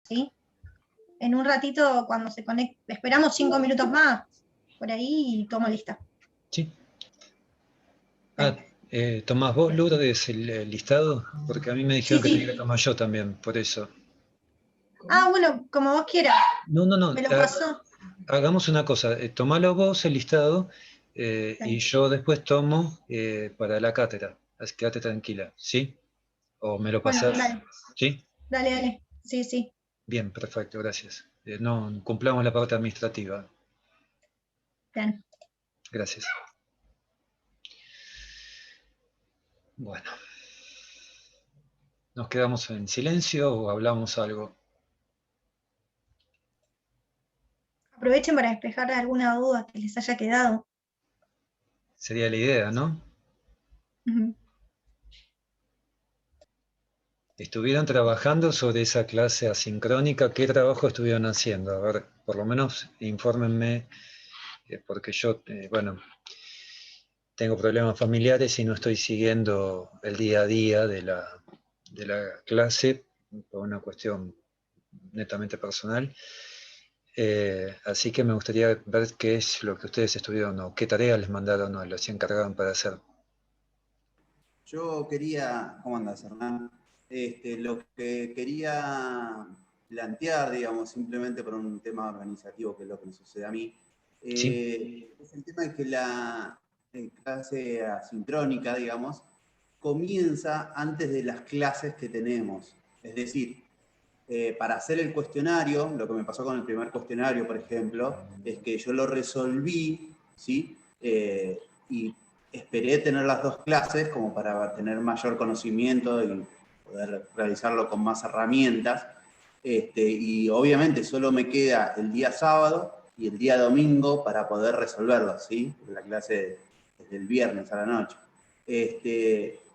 ¿sí? En un ratito, cuando se conecte, esperamos 5 minutos más, por ahí, y tomo lista. Sí. Dale. ¿Tomás vos, Lourdes, el listado? Porque a mí me dijeron Sí, que tenía que sí. tomar yo también, por eso. Bueno, como vos quieras. No, Me lo pasó. hagamos una cosa, tomalo vos el listado y Dale. yo después tomo para la cátedra. Así que quédate tranquila, ¿sí? ¿O me lo Bueno, pasás? dale. ¿Sí? Dale. Sí, sí. Bien, perfecto, gracias. No, cumplamos la parte administrativa. Bien. Gracias. Bueno, ¿nos quedamos en silencio o hablamos algo? Aprovechen para despejar alguna duda que les haya quedado. Sería la idea, ¿no? Ujú. ¿Estuvieron trabajando sobre esa clase asincrónica? ¿Qué trabajo estuvieron haciendo? A ver, por lo menos infórmenme, porque yo, bueno, tengo problemas familiares y no estoy siguiendo el día a día de la clase por una cuestión netamente personal. Así que me gustaría ver qué es lo que ustedes estuvieron o qué tareas les mandaron o les encargaron para hacer. Yo quería, ¿cómo andas, Hernán? Lo que quería plantear, digamos, simplemente por un tema organizativo, que es lo que me sucede a mí, ¿Sí? es el tema de que la clase asincrónica, digamos, comienza antes de las clases que tenemos. Es decir, para hacer el cuestionario, lo que me pasó con el primer cuestionario, por ejemplo, es que yo lo resolví, ¿sí? Y esperé tener las dos clases como para tener mayor conocimiento y poder realizarlo con más herramientas. Y obviamente solo me queda el día sábado y el día domingo para poder resolverlo, ¿sí? La clase es del viernes a la noche.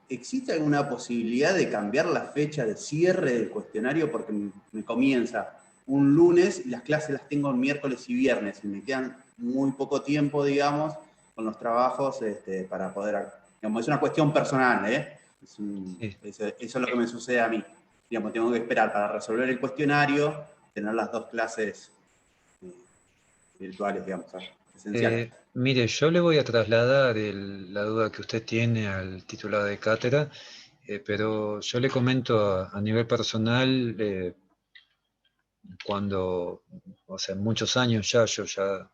¿Existe alguna posibilidad de cambiar la fecha de cierre del cuestionario? Porque me comienza un lunes y las clases las tengo miércoles y viernes y me quedan muy poco tiempo, digamos, con los trabajos para poder, digamos, es una cuestión personal, ¿eh? Sí. Eso es lo que me sucede a mí. Digamos, tengo que esperar para resolver el cuestionario, tener las dos clases virtuales, digamos, presenciales. Mire, yo le voy a trasladar la duda que usted tiene al titular de cátedra, pero yo le comento a nivel personal, cuando, o sea, muchos años ya, yo ya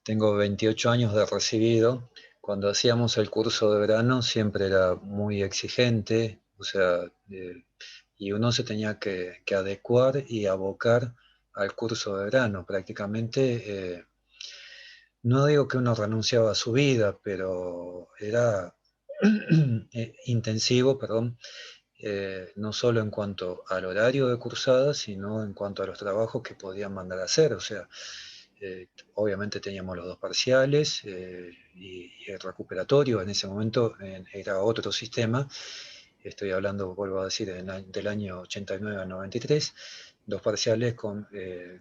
tengo 28 años de recibido, cuando hacíamos el curso de verano siempre era muy exigente, o sea, y uno se tenía que adecuar y abocar al curso de verano. Prácticamente, no digo que uno renunciaba a su vida, pero era intensivo, perdón, no solo en cuanto al horario de cursada, sino en cuanto a los trabajos que podían mandar a hacer. O sea, obviamente teníamos los dos parciales y el recuperatorio. En ese momento era otro sistema. Estoy hablando, vuelvo a decir, del año 89 al 93, dos parciales con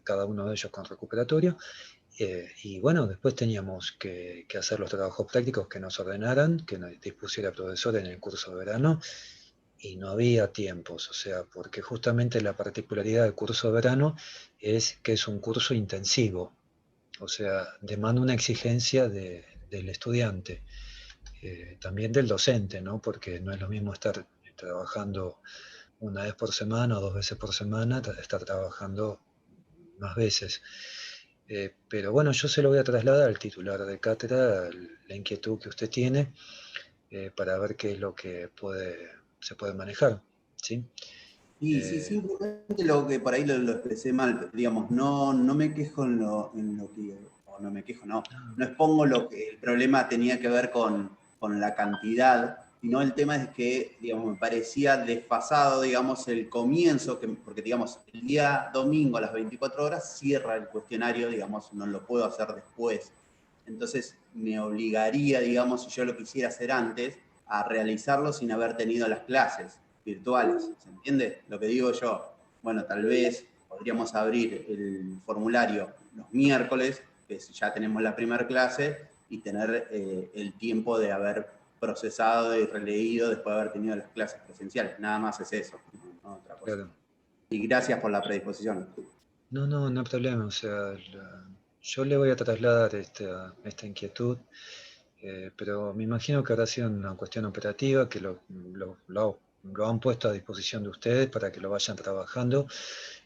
cada uno de ellos con recuperatorio. Y bueno, después teníamos que hacer los trabajos prácticos que nos ordenaran, que nos dispusiera el profesor en el curso de verano, y no había tiempos, o sea, porque justamente la particularidad del curso de verano es que es un curso intensivo, o sea, demanda una exigencia del estudiante, también del docente, ¿no? Porque no es lo mismo estar trabajando una vez por semana o dos veces por semana, estar trabajando más veces. Pero bueno, yo se lo voy a trasladar al titular de cátedra, la inquietud que usted tiene, para ver qué es lo que se puede manejar, ¿sí? Y sí, Eh, simplemente lo que por ahí lo expresé mal, digamos, no me quejo en lo que, o no me quejo, no expongo lo que el problema tenía que ver con la cantidad, sino el tema es que, digamos, me parecía desfasado, digamos, el comienzo, porque, digamos, el día domingo a las 24 horas cierra el cuestionario, digamos, no lo puedo hacer después. Entonces me obligaría, digamos, si yo lo quisiera hacer antes, a realizarlo sin haber tenido las clases virtuales. ¿Se entiende lo que digo yo? Bueno, tal vez podríamos abrir el formulario los miércoles, que ya tenemos la primera clase, y tener el tiempo de haber procesado y releído después de haber tenido las clases presenciales. Nada más es eso, no otra cosa. claro. Y gracias por la predisposición. No, no, no hay problema. O sea, yo le voy a trasladar esta inquietud, pero me imagino que habrá sido una cuestión operativa, que lo han puesto a disposición de ustedes para que lo vayan trabajando,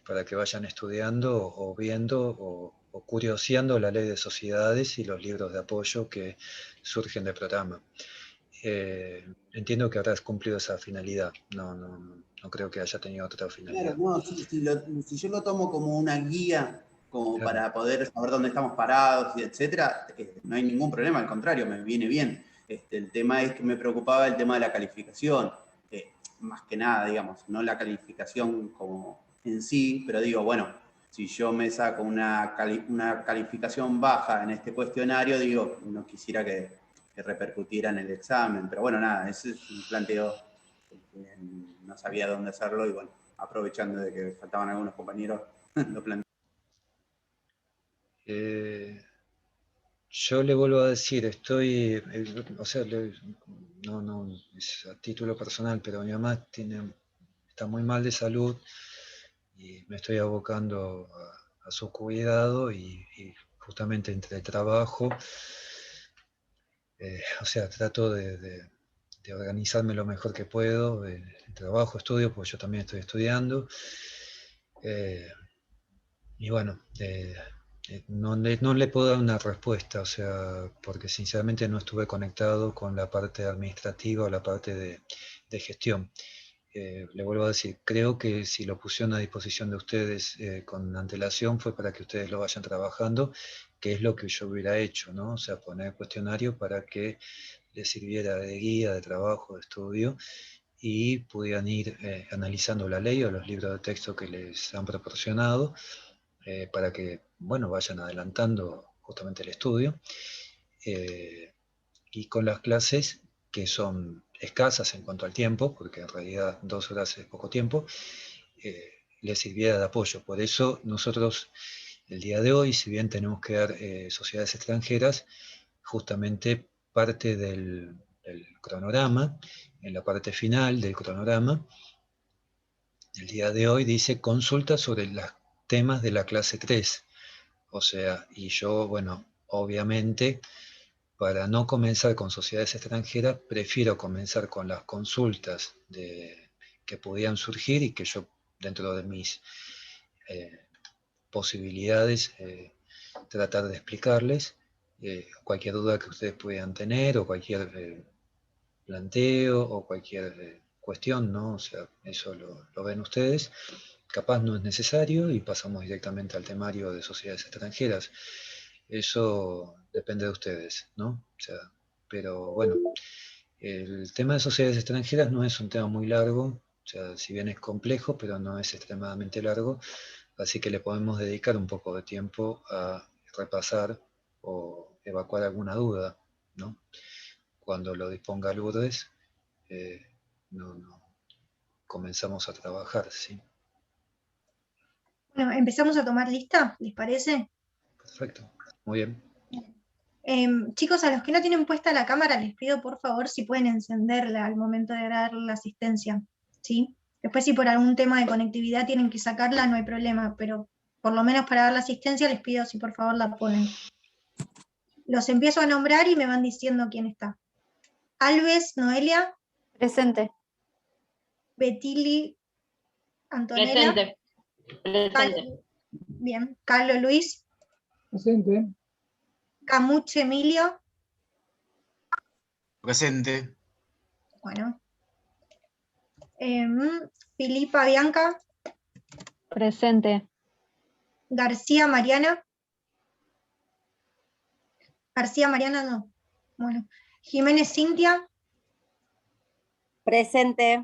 para que vayan estudiando o viendo o curioseando la ley de sociedades y los libros de apoyo que surgen del programa. Entiendo que habrás cumplido esa finalidad. No creo que haya tenido otra finalidad. Claro, no, si yo lo tomo como una guía, como Claro. para poder saber dónde estamos parados, y etcétera, no hay ningún problema, al contrario, me viene bien. El tema es que me preocupaba el tema de la calificación, más que nada, digamos, no la calificación como en sí, pero digo, bueno, si yo me saco una calificación baja en este cuestionario, digo, no quisiera que repercutiera en el examen, pero bueno, nada, ese es un planteo, no sabía dónde hacerlo y bueno, aprovechando de que faltaban algunos compañeros, lo planteé. Yo le vuelvo a decir, o sea, no es a título personal, pero mi mamá está muy mal de salud y me estoy abocando a su cuidado y justamente entre el trabajo, o sea, trato de organizarme lo mejor que puedo, trabajo, estudio, porque yo también estoy estudiando. Y bueno, no le puedo dar una respuesta, o sea, porque sinceramente no estuve conectado con la parte administrativa o la parte de gestión. Le vuelvo a decir, creo que si lo pusieron a disposición de ustedes con antelación fue para que ustedes lo vayan trabajando, que es lo que yo hubiera hecho, ¿no? O sea, poner el cuestionario para que les sirviera de guía, de trabajo, de estudio, y pudieran ir analizando la ley o los libros de texto que les han proporcionado para que, bueno, vayan adelantando justamente el estudio. Y con las clases, que son escasas en cuanto al tiempo, porque en realidad 2 horas es poco tiempo, les sirviera de apoyo. Por eso nosotros, el día de hoy, si bien tenemos que dar sociedades extranjeras, justamente parte del cronograma, en la parte final del cronograma, el día de hoy dice consulta sobre los temas de la clase 3. O sea, y yo, bueno, obviamente, para no comenzar con sociedades extranjeras, prefiero comenzar con las consultas que podían surgir y que yo, dentro de mis posibilidades, tratar de explicarles. Cualquier duda que ustedes puedan tener o cualquier planteo o cualquier cuestión, ¿no? O sea, eso lo ven ustedes. Capaz no es necesario y pasamos directamente al temario de sociedades extranjeras. Eso depende de ustedes, ¿no? O sea, pero bueno, el tema de sociedades extranjeras no es un tema muy largo, o sea, si bien es complejo, pero no es extremadamente largo, así que le podemos dedicar un poco de tiempo a repasar o evacuar alguna duda, ¿no? Cuando lo disponga Lourdes, eh, comenzamos a trabajar, ¿sí? Bueno, empezamos a tomar lista, ¿les parece? Perfecto, muy bien. Chicos, a los que no tienen puesta la cámara, les pido por favor si pueden encenderla al momento de dar la asistencia, ¿sí? Después si por algún tema de conectividad tienen que sacarla, no hay problema, pero por lo menos para dar la asistencia les pido si por favor la ponen. Los empiezo a nombrar y me van diciendo quién está. Alves, Noelia. Presente. Betili, Antonella. Presente. Presente. Bien. Carlos Luis. Presente. Camuche Emilio. Presente. Bueno. Filipa Bianca. Presente. García Mariana. García Mariana no. Bueno. Jiménez Cintia. Presente.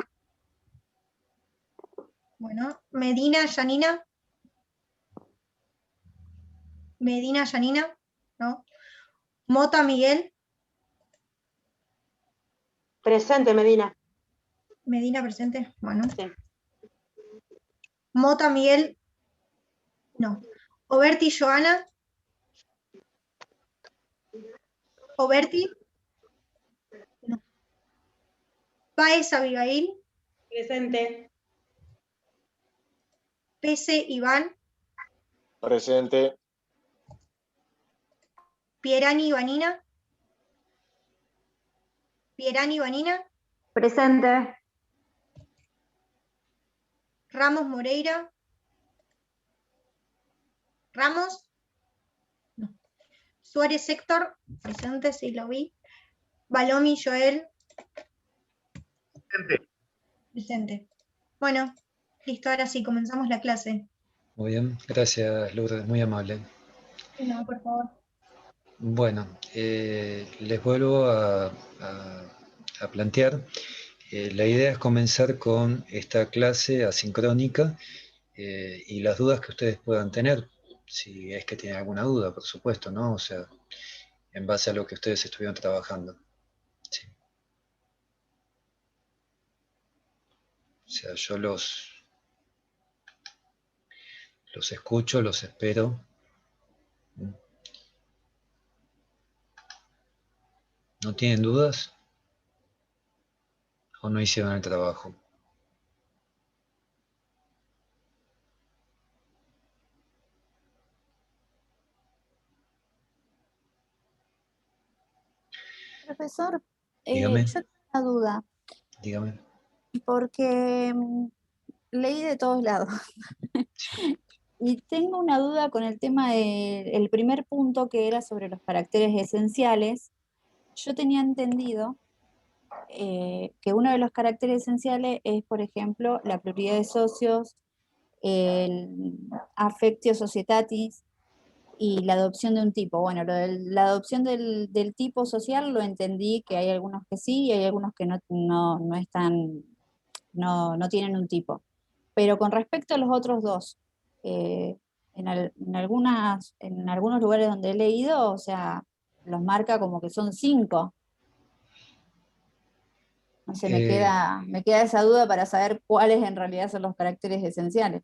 Bueno. Medina Yanina. Medina Yanina. ¿No? Mota Miguel. Presente, Medina. Medina presente. Bueno. Sí. Mota Miguel. No. Oberti Joana. Oberti. No. Páez Abigail. Presente. Pese Iván, Presente. Pierani Vanina, Pierani Vanina, Presente. Ramos Moreira, Ramos, no. Suárez Héctor, presente, sí lo vi. Balomi Joel, presente. Bueno, listo, ahora sí, comenzamos la clase. Muy bien, gracias Lourdes, muy amable. No, por favor. Bueno, les vuelvo a plantear. La idea es comenzar con esta clase asincrónica y las dudas que ustedes puedan tener, si es que tienen alguna duda, por supuesto, ¿no? O sea, en base a lo que ustedes estuvieron trabajando. Sí. O sea, yo los escucho, los espero. ¿No tienen dudas? ¿O no hicieron el trabajo? Profesor, Dígame, yo tengo una duda, dígame. porque leí de todos lados Sí. y tengo una duda con el tema del primer punto que era sobre los caracteres esenciales. Yo tenía entendido que uno de los caracteres esenciales es, por ejemplo, la pluralidad de socios, el affectio societatis y la adopción de un tipo. Bueno, la adopción del tipo social lo entendí que hay algunos que sí y hay algunos que no están, no tienen un tipo. Pero con respecto a los otros dos, eh, en algunos lugares donde he leído, o sea, los marca como que son 5. No sé, Eh, me queda esa duda para saber cuáles en realidad son los caracteres esenciales.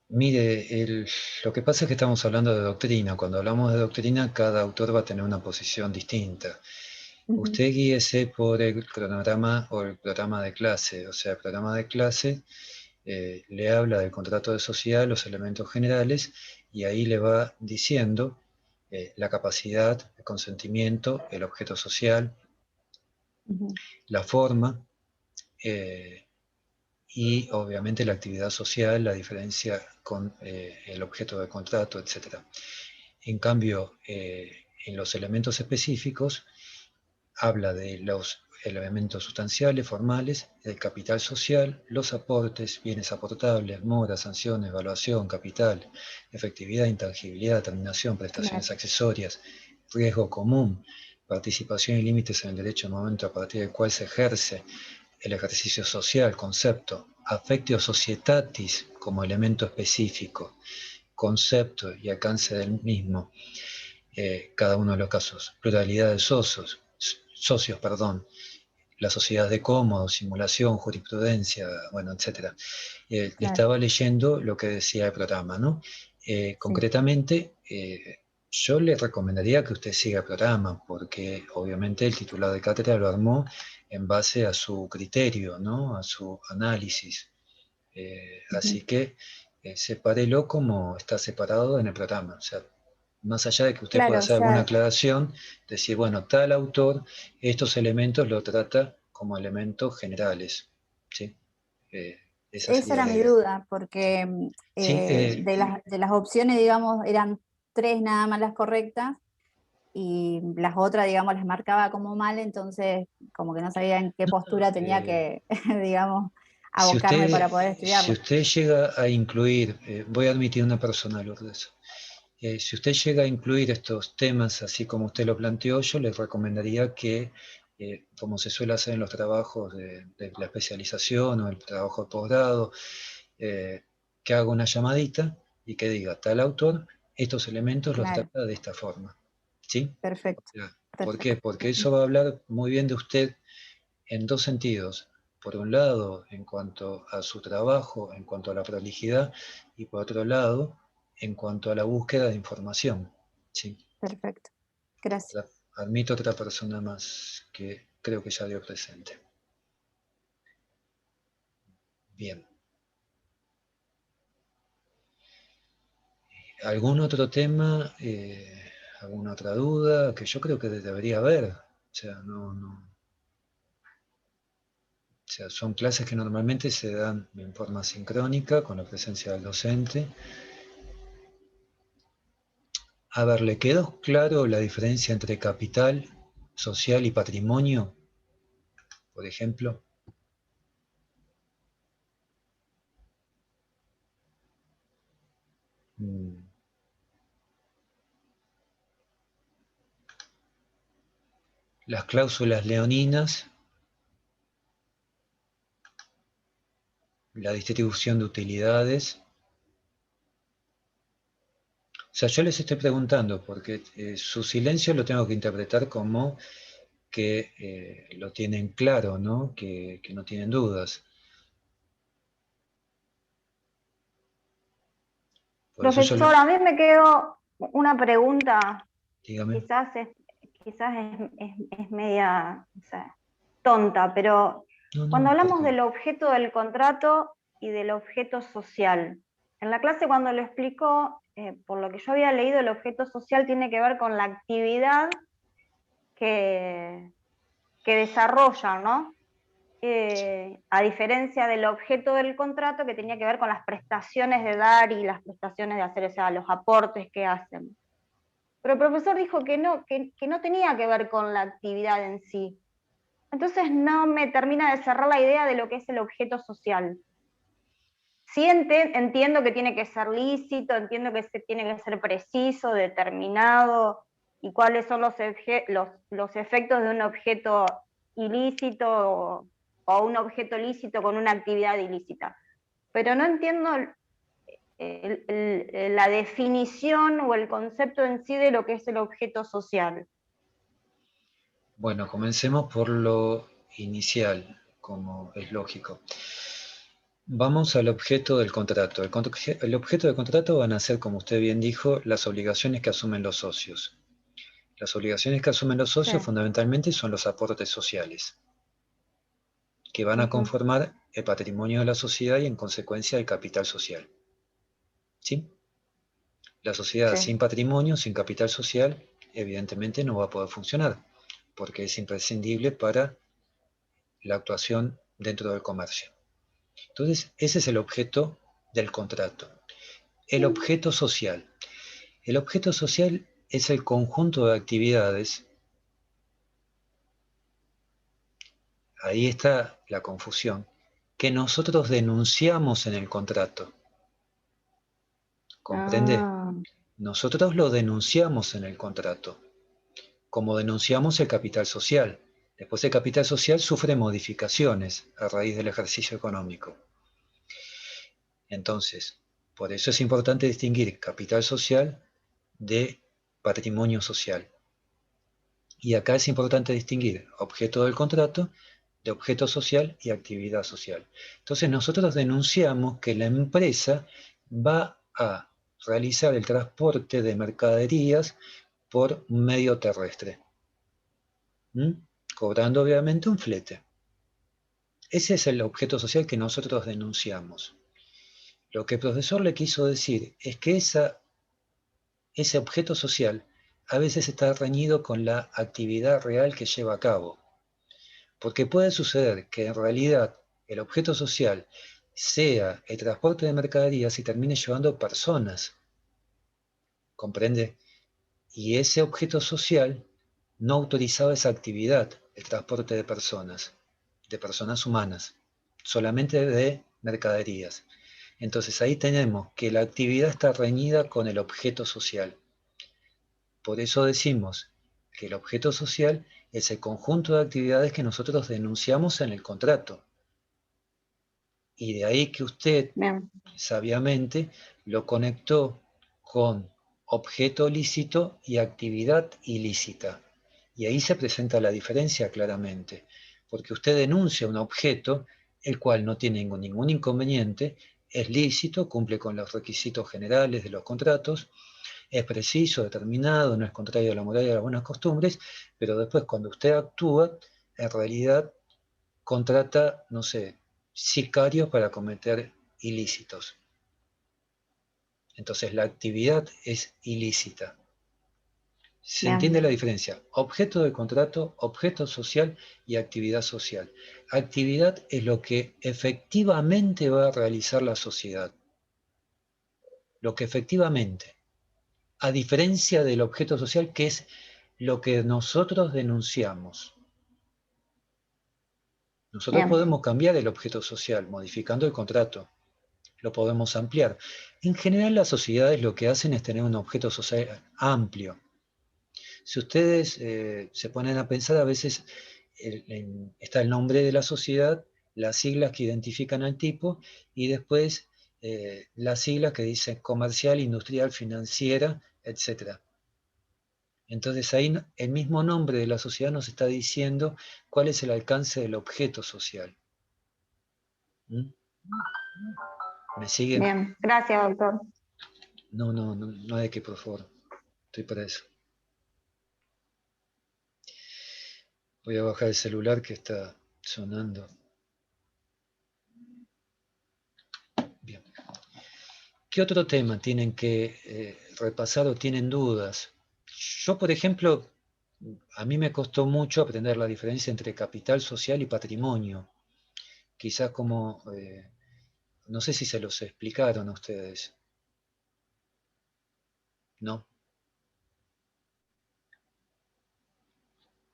Mire, lo que pasa es que estamos hablando de doctrina. Cuando hablamos de doctrina, cada autor va a tener una posición distinta. Ujú. Usted guíese por el cronograma o el programa de clase. O sea, el programa de clase le habla del contrato de sociedad, los elementos generales, y ahí le va diciendo la capacidad, el consentimiento, el objeto social, Ujú. la forma, eh, y obviamente la actividad social, la diferencia con el objeto de contrato, etc. En cambio, en los elementos específicos, habla de los elementos sustanciales, formales, el capital social, los aportes, bienes aportables, moras, sanciones, evaluación, capital, efectividad, intangibilidad, terminación, Claro, prestaciones accesorias, riesgo común, participación y límites en el derecho al momento a partir del cual se ejerce el ejercicio social, concepto, affectio societatis como elemento específico, concepto y alcance del mismo, cada uno de los casos, pluralidad de socios, la sociedad de cómodos, simulación, jurisprudencia, bueno, etc. Le claro, estaba leyendo lo que decía el programa, ¿no? sí. Concretamente, yo le recomendaría que usted siga el programa, porque obviamente el titular de cátedra lo armó en base a su criterio, ¿no? A su análisis. Ujú. Así que sepárelo como está separado en el programa. O sea, más allá de que usted pueda Claro, o hacer alguna sea, aclaración, decir, bueno, tal autor, estos elementos lo trata como elementos generales. ¿Sí? Esa esa sería era la mi idea. duda, porque Sí, de las opciones, digamos, eran 3 nada más las correctas y las otras, digamos, las marcaba como mal, entonces como que no sabía en qué postura tenía eh, que, digamos, si abocarme usted, para poder si estudiarlo. usted llega a incluir, voy a admitir una persona, Lourdes, si usted llega a incluir estos temas así como usted lo planteó, yo le recomendaría que, como se suele hacer en los trabajos de la especialización o el trabajo de posgrado, eh, que haga una llamadita y que diga, tal autor, estos elementos los Claro, trata de esta forma. ¿Sí? O perfecto, sea, ¿por qué? perfecto. Porque eso va a hablar muy bien de usted en dos sentidos. Por un lado, en cuanto a su trabajo, en cuanto a la prolijidad, y por otro lado, en cuanto a la búsqueda de información. ¿Sí? Perfecto. Gracias. Admito otra persona más que creo que ya dio presente. Bien. ¿Algún otro tema, alguna otra duda? Que yo creo que debería haber. O sea, o sea, son clases que normalmente se dan en forma sincrónica, con la presencia del docente. A ver, ¿le quedó claro la diferencia entre capital social y patrimonio, por ejemplo? Las cláusulas leoninas, la distribución de utilidades. O sea, yo les estoy preguntando porque su silencio lo tengo que interpretar como que lo tienen claro, ¿no? Que no tienen dudas. Por eso yo Profesor, a mí me quedó una pregunta, dígame. quizás es media, o sea, tonta, pero No, cuando ¿por hablamos qué? del objeto del contrato y del objeto social, en la clase cuando lo explicó, por lo que yo había leído, el objeto social tiene que ver con la actividad que desarrollan, ¿no? A diferencia del objeto del contrato que tenía que ver con las prestaciones de dar y las prestaciones de hacer, o sea, los aportes que hacen. Pero el profesor dijo que no tenía que ver con la actividad en sí. Entonces no me termina de cerrar la idea de lo que es el objeto social. Sí entiendo que tiene que ser lícito, entiendo que tiene que ser preciso, determinado, y cuáles son los efectos de un objeto ilícito o un objeto lícito con una actividad ilícita. Pero no entiendo la definición o el concepto en sí de lo que es el objeto social. Bueno, comencemos por lo inicial, como es lógico. Vamos al objeto del contrato. El objeto del contrato van a ser, como usted bien dijo, las obligaciones que asumen los socios. Las obligaciones que asumen los socios Sí. fundamentalmente son los aportes sociales, que van a conformar el patrimonio de la sociedad y en consecuencia el capital social. ¿Sí? La sociedad sin patrimonio, sin capital social, evidentemente no va a poder funcionar, porque es imprescindible para la actuación dentro del comercio. Entonces, ese es el objeto del contrato. El objeto social. El objeto social es el conjunto de actividades. Ahí está la confusión, que nosotros denunciamos en el contrato. ¿Comprende? Nosotros lo denunciamos en el contrato, como denunciamos el capital social. Después el capital social sufre modificaciones a raíz del ejercicio económico. Entonces, por eso es importante distinguir capital social de patrimonio social. Y acá es importante distinguir objeto del contrato de objeto social y actividad social. Entonces nosotros denunciamos que la empresa va a realizar el transporte de mercaderías por un medio terrestre, cobrando obviamente un flete. Ese es el objeto social que nosotros denunciamos. Lo que el profesor le quiso decir es que ese objeto social a veces está reñido con la actividad real que lleva a cabo. Porque puede suceder que en realidad el objeto social sea el transporte de mercaderías y termine llevando personas. ¿Comprende? Y ese objeto social no autorizaba esa actividad, el transporte de personas humanas, solamente de mercaderías. Entonces ahí tenemos que la actividad está reñida con el objeto social. Por eso decimos que el objeto social es el conjunto de actividades que nosotros denunciamos en el contrato. Y de ahí que usted, sabiamente, lo conectó con objeto lícito y actividad ilícita. Y ahí se presenta la diferencia claramente, porque usted denuncia un objeto, el cual no tiene ningún inconveniente, es lícito, cumple con los requisitos generales de los contratos, es preciso, determinado, no es contrario a la moral y a las buenas costumbres, pero después cuando usted actúa, en realidad contrata, no sé, sicarios para cometer ilícitos. Entonces la actividad es ilícita. ¿Se Bien. entiende la diferencia? Objeto del contrato, objeto social y actividad social. Actividad es lo que efectivamente va a realizar la sociedad. Lo que efectivamente, a diferencia del objeto social, que es lo que nosotros denunciamos. Nosotros Bien. podemos cambiar el objeto social modificando el contrato. Lo podemos ampliar. En general, las sociedades lo que hacen es tener un objeto social amplio. Si ustedes se ponen a pensar, a veces está el nombre de la sociedad, las siglas que identifican al tipo y después las siglas que dicen comercial, industrial, financiera, etc. Entonces ahí el mismo nombre de la sociedad nos está diciendo cuál es el alcance del objeto social. ¿Mm? ¿Me siguen? Bien. Gracias, doctor. No hay que, por favor. Estoy para eso. Voy a bajar el celular que está sonando. Bien. ¿Qué otro tema tienen que repasar o tienen dudas? Yo, por ejemplo, a mí me costó mucho aprender la diferencia entre capital social y patrimonio. Quizás como, no sé si se los explicaron a ustedes. ¿No?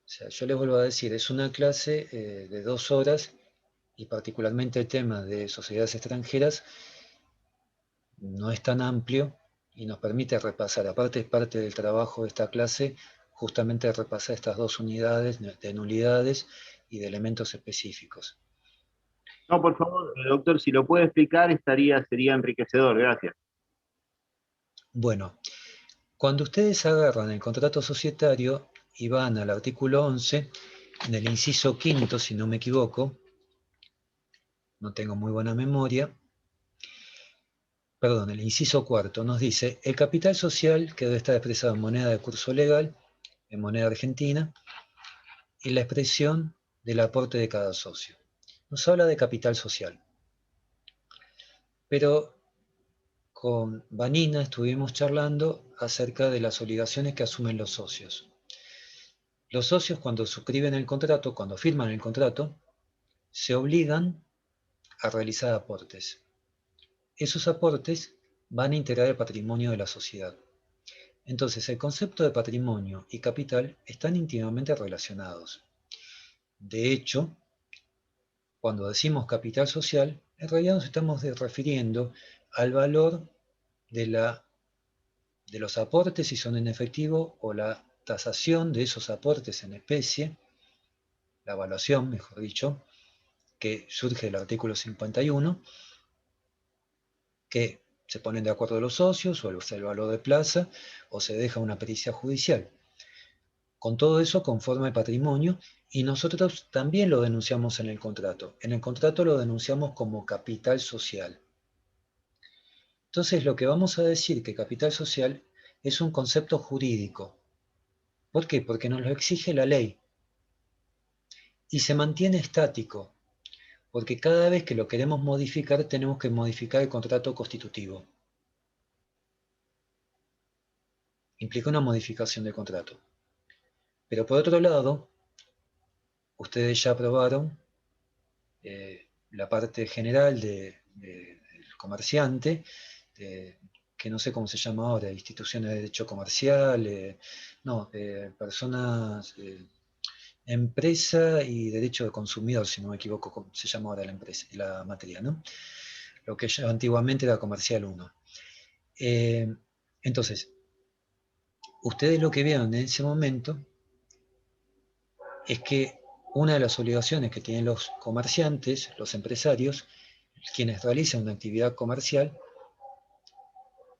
O sea, yo les vuelvo a decir, es una clase de 2 horas y particularmente el tema de sociedades extranjeras no es tan amplio y nos permite repasar, aparte es parte del trabajo de esta clase, justamente repasar estas 2 unidades de nulidades y de elementos específicos. No, por favor, doctor, si lo puede explicar sería enriquecedor, gracias. Bueno, cuando ustedes agarran el contrato societario y van al artículo 11, en el inciso quinto, si no me equivoco, no tengo muy buena memoria, perdón, el inciso cuarto nos dice, el capital social que debe estar expresado en moneda de curso legal, en moneda argentina, y la expresión del aporte de cada socio. Nos habla de capital social. Pero con Vanina estuvimos charlando acerca de las obligaciones que asumen los socios. Los socios cuando suscriben el contrato, cuando firman el contrato, se obligan a realizar aportes. Esos aportes van a integrar el patrimonio de la sociedad. Entonces, el concepto de patrimonio y capital están íntimamente relacionados. De hecho, cuando decimos capital social, en realidad nos estamos refiriendo al valor de los aportes, si son en efectivo, o la tasación de esos aportes en especie, la evaluación, mejor dicho, que surge del artículo 51, que se ponen de acuerdo los socios, o el valor de plaza, o se deja una pericia judicial. Con todo eso conforma el patrimonio y nosotros también lo denunciamos en el contrato. En el contrato lo denunciamos como capital social. Entonces lo que vamos a decir que capital social es un concepto jurídico. ¿Por qué? Porque nos lo exige la ley. Y se mantiene estático, porque cada vez que lo queremos modificar tenemos que modificar el contrato constitutivo. Implica una modificación del contrato. Pero por otro lado, ustedes ya aprobaron la parte general del comerciante, que no sé cómo se llama ahora, instituciones de derecho comercial, personas, empresa y derecho de consumidor, si no me equivoco, se llama ahora la materia, ¿no? Lo que ya antiguamente era comercial 1. Entonces, ustedes lo que vieron en ese momento es que una de las obligaciones que tienen los comerciantes, los empresarios, quienes realizan una actividad comercial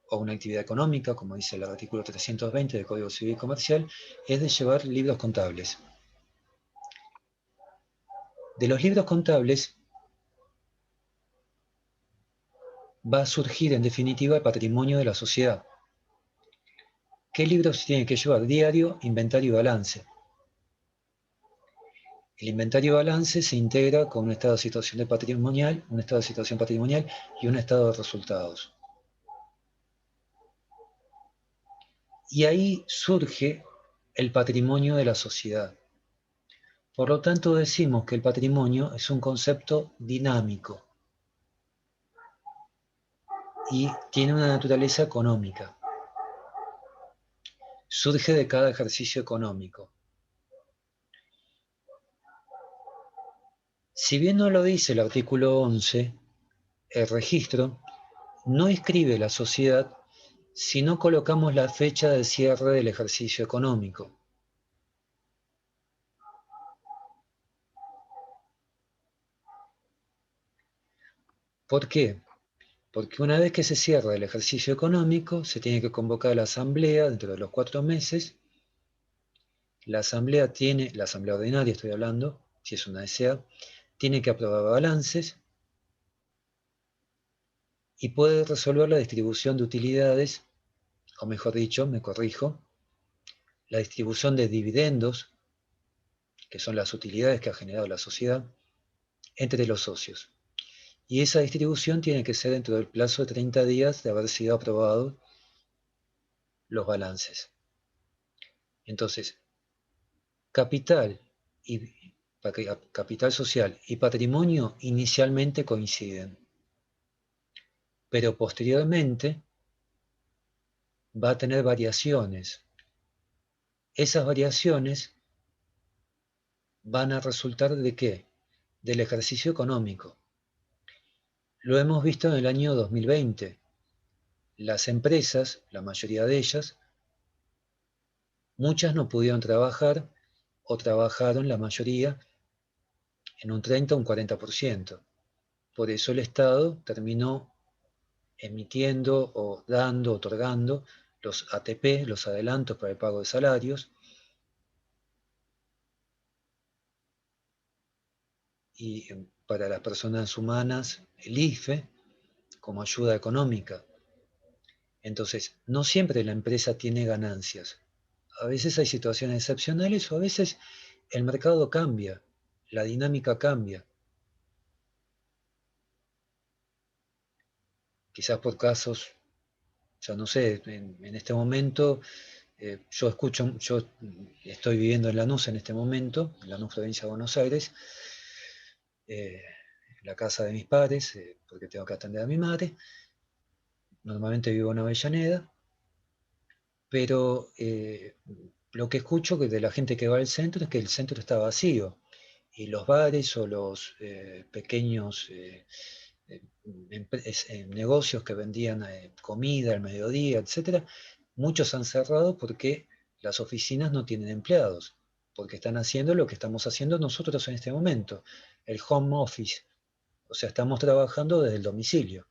o una actividad económica, como dice el artículo 320 del Código Civil Comercial, es de llevar libros contables. De los libros contables va a surgir en definitiva el patrimonio de la sociedad. ¿Qué libros se tienen que llevar? Diario, inventario y balance. El inventario y balance se integra con un estado de situación patrimonial, un estado de situación patrimonial y un estado de resultados. Y ahí surge el patrimonio de la sociedad. Por lo tanto, decimos que el patrimonio es un concepto dinámico y tiene una naturaleza económica. Surge de cada ejercicio económico. Si bien no lo dice el artículo 11, el registro no inscribe la sociedad si no colocamos la fecha de cierre del ejercicio económico. ¿Por qué? Porque una vez que se cierra el ejercicio económico, se tiene que convocar la asamblea dentro de los 4 meses. La asamblea ordinaria estoy hablando, si es una SA, tiene que aprobar balances y puede resolver la distribución de utilidades, o mejor dicho, me corrijo, la distribución de dividendos, que son las utilidades que ha generado la sociedad, entre los socios. Y esa distribución tiene que ser dentro del plazo de 30 días de haber sido aprobados los balances. Entonces, capital social y patrimonio inicialmente coinciden, pero posteriormente va a tener variaciones. Esas variaciones van a resultar ¿de qué? Del ejercicio económico. Lo hemos visto en el año 2020. Las empresas, la mayoría de ellas, muchas no pudieron trabajar o trabajaron la mayoría en un 30 o un 40%. Por eso el Estado terminó emitiendo o otorgando los ATP, los adelantos para el pago de salarios, y para las personas humanas el IFE como ayuda económica. Entonces, no siempre la empresa tiene ganancias. A veces hay situaciones excepcionales o a veces el mercado cambia, la dinámica cambia. Quizás por casos, ya no sé, en este momento yo estoy viviendo en Lanús en este momento, en Lanús, provincia de Buenos Aires, en la casa de mis padres, porque tengo que atender a mi madre. Normalmente vivo en Avellaneda, pero lo que escucho de la gente que va al centro es que el centro está vacío y los bares o los pequeños negocios que vendían comida al mediodía, etc., muchos han cerrado porque las oficinas no tienen empleados, porque están haciendo lo que estamos haciendo nosotros en este momento, el home office, o sea, estamos trabajando desde el domicilio.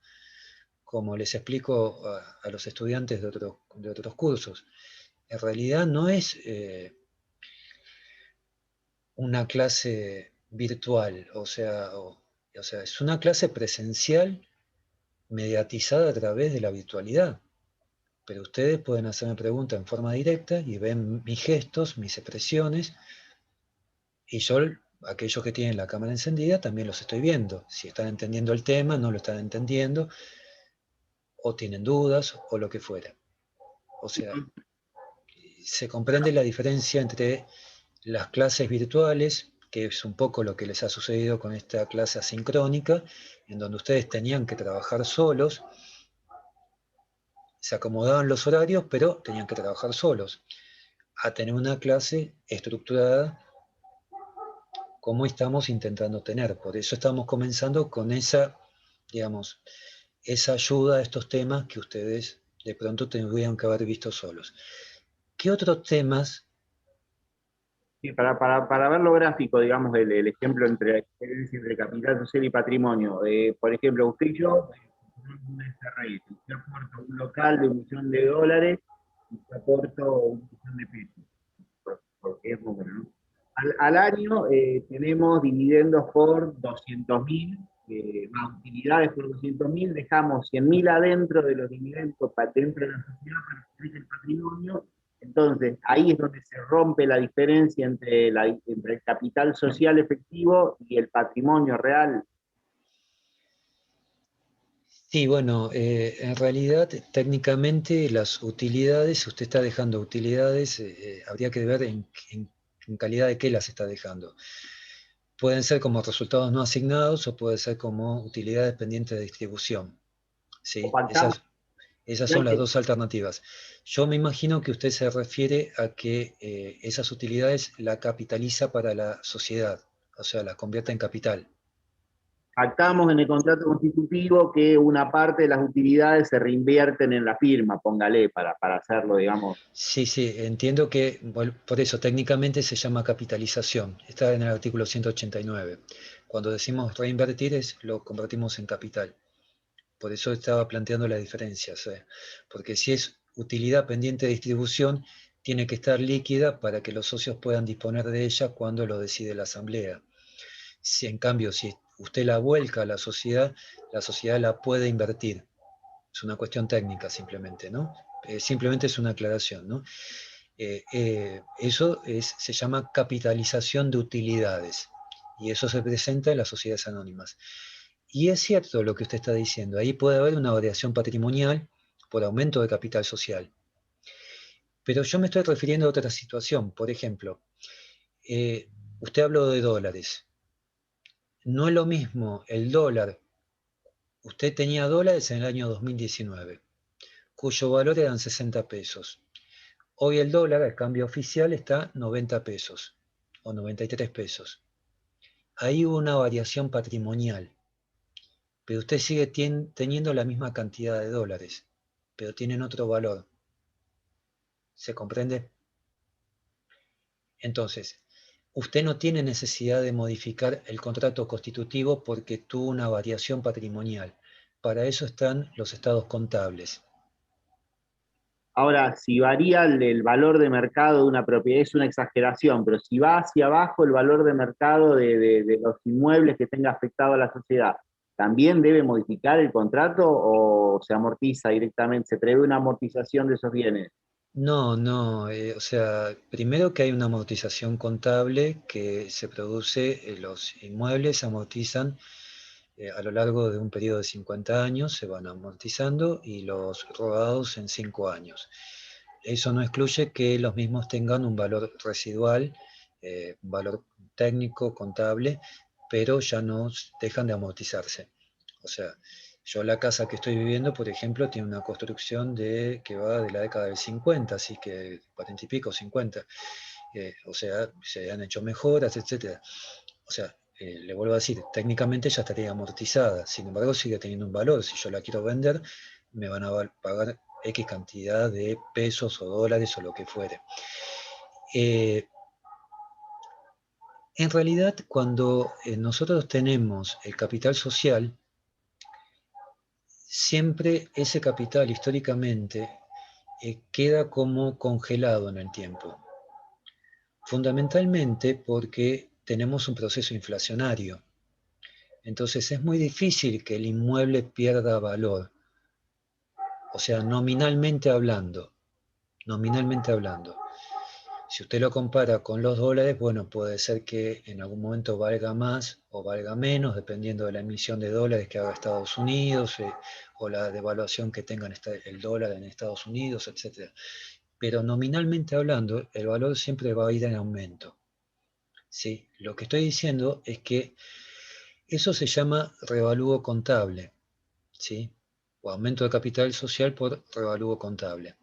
Como les explico a los estudiantes de otros cursos, en realidad no es una clase virtual, o sea, es una clase presencial mediatizada a través de la virtualidad. Pero ustedes pueden hacerme preguntas en forma directa y ven mis gestos, mis expresiones, y yo, aquellos que tienen la cámara encendida, también los estoy viendo. Si están entendiendo el tema, no lo están entendiendo, o tienen dudas, o lo que fuera. O sea, se comprende la diferencia entre las clases virtuales, que es un poco lo que les ha sucedido con esta clase asincrónica, en donde ustedes tenían que trabajar solos, se acomodaban los horarios, pero tenían que trabajar solos, a tener una clase estructurada como estamos intentando tener. Por eso estamos comenzando con esa, digamos, esa ayuda a estos temas que ustedes de pronto tendrían que haber visto solos. ¿Qué otros temas? Sí, para ver lo gráfico, digamos, el ejemplo entre la diferencia entre capital social y patrimonio. Por ejemplo, usted y yo, un SRI, yo aporto un local de $1.000.000 y yo aporto $1.000.000, porque es número, ¿no? Al año tenemos dividendos por 200.000, más utilidades por 200.000, dejamos 100.000 adentro de los dividendos, dentro de la sociedad para cubrir el patrimonio. Entonces, ahí es donde se rompe la diferencia entre el capital social efectivo y el patrimonio real. Sí, bueno, en realidad técnicamente las utilidades, usted está dejando utilidades, habría que ver en calidad de qué las está dejando. Pueden ser como resultados no asignados o puede ser como utilidades pendientes de distribución. O ¿Sí? pactamos. Esas son las dos alternativas. Yo me imagino que usted se refiere a que esas utilidades la capitaliza para la sociedad, o sea, la convierte en capital. Pactamos en el contrato constitutivo que una parte de las utilidades se reinvierten en la firma, póngale, para hacerlo, digamos. Sí, sí, entiendo que bueno, por eso técnicamente se llama capitalización. Está en el artículo 189. Cuando decimos reinvertir lo convertimos en capital. Por eso estaba planteando las diferencias. Porque si es utilidad pendiente de distribución, tiene que estar líquida para que los socios puedan disponer de ella cuando lo decide la asamblea. Si en cambio, si usted la vuelca a la sociedad la puede invertir. Es una cuestión técnica simplemente, ¿no? Simplemente es una aclaración, ¿no? Se llama capitalización de utilidades y eso se presenta en las sociedades anónimas. Y es cierto lo que usted está diciendo, ahí puede haber una variación patrimonial por aumento de capital social. Pero yo me estoy refiriendo a otra situación, por ejemplo, usted habló de dólares. No es lo mismo el dólar, usted tenía dólares en el año 2019, cuyo valor eran 60 pesos. Hoy el dólar, al cambio oficial, está 90 pesos o 93 pesos. Ahí hubo una variación patrimonial, pero usted sigue teniendo la misma cantidad de dólares, pero tienen otro valor. ¿Se comprende? Entonces, usted no tiene necesidad de modificar el contrato constitutivo porque tuvo una variación patrimonial. Para eso están los estados contables. Ahora, si varía el valor de mercado de una propiedad, es una exageración, pero si va hacia abajo el valor de mercado de los inmuebles que tenga afectado a la sociedad, ¿también debe modificar el contrato o se amortiza directamente? ¿Se prevé una amortización de esos bienes? No, no, o sea, primero que hay una amortización contable que se produce, los inmuebles se amortizan a lo largo de un periodo de 50 años, se van amortizando y los rodados en 5 años. Eso no excluye que los mismos tengan un valor residual, un valor técnico, contable, pero ya no dejan de amortizarse. O sea, yo la casa que estoy viviendo, por ejemplo, tiene una construcción que va de la década del 50, así que 40 y pico, 50. O sea, se han hecho mejoras, etc. O sea, le vuelvo a decir, técnicamente ya estaría amortizada, sin embargo sigue teniendo un valor. Si yo la quiero vender, me van a pagar X cantidad de pesos o dólares o lo que fuere. En realidad, cuando nosotros tenemos el capital social, siempre ese capital históricamente queda como congelado en el tiempo. Fundamentalmente porque tenemos un proceso inflacionario. Entonces es muy difícil que el inmueble pierda valor. O sea, nominalmente hablando. Nominalmente hablando. Si usted lo compara con los dólares, bueno, puede ser que en algún momento valga más o valga menos, dependiendo de la emisión de dólares que haga Estados Unidos o la devaluación que tenga el dólar en Estados Unidos, etc. Pero nominalmente hablando, el valor siempre va a ir en aumento. ¿Sí? Lo que estoy diciendo es que eso se llama revalúo contable, ¿sí? O aumento de capital social por revalúo contable.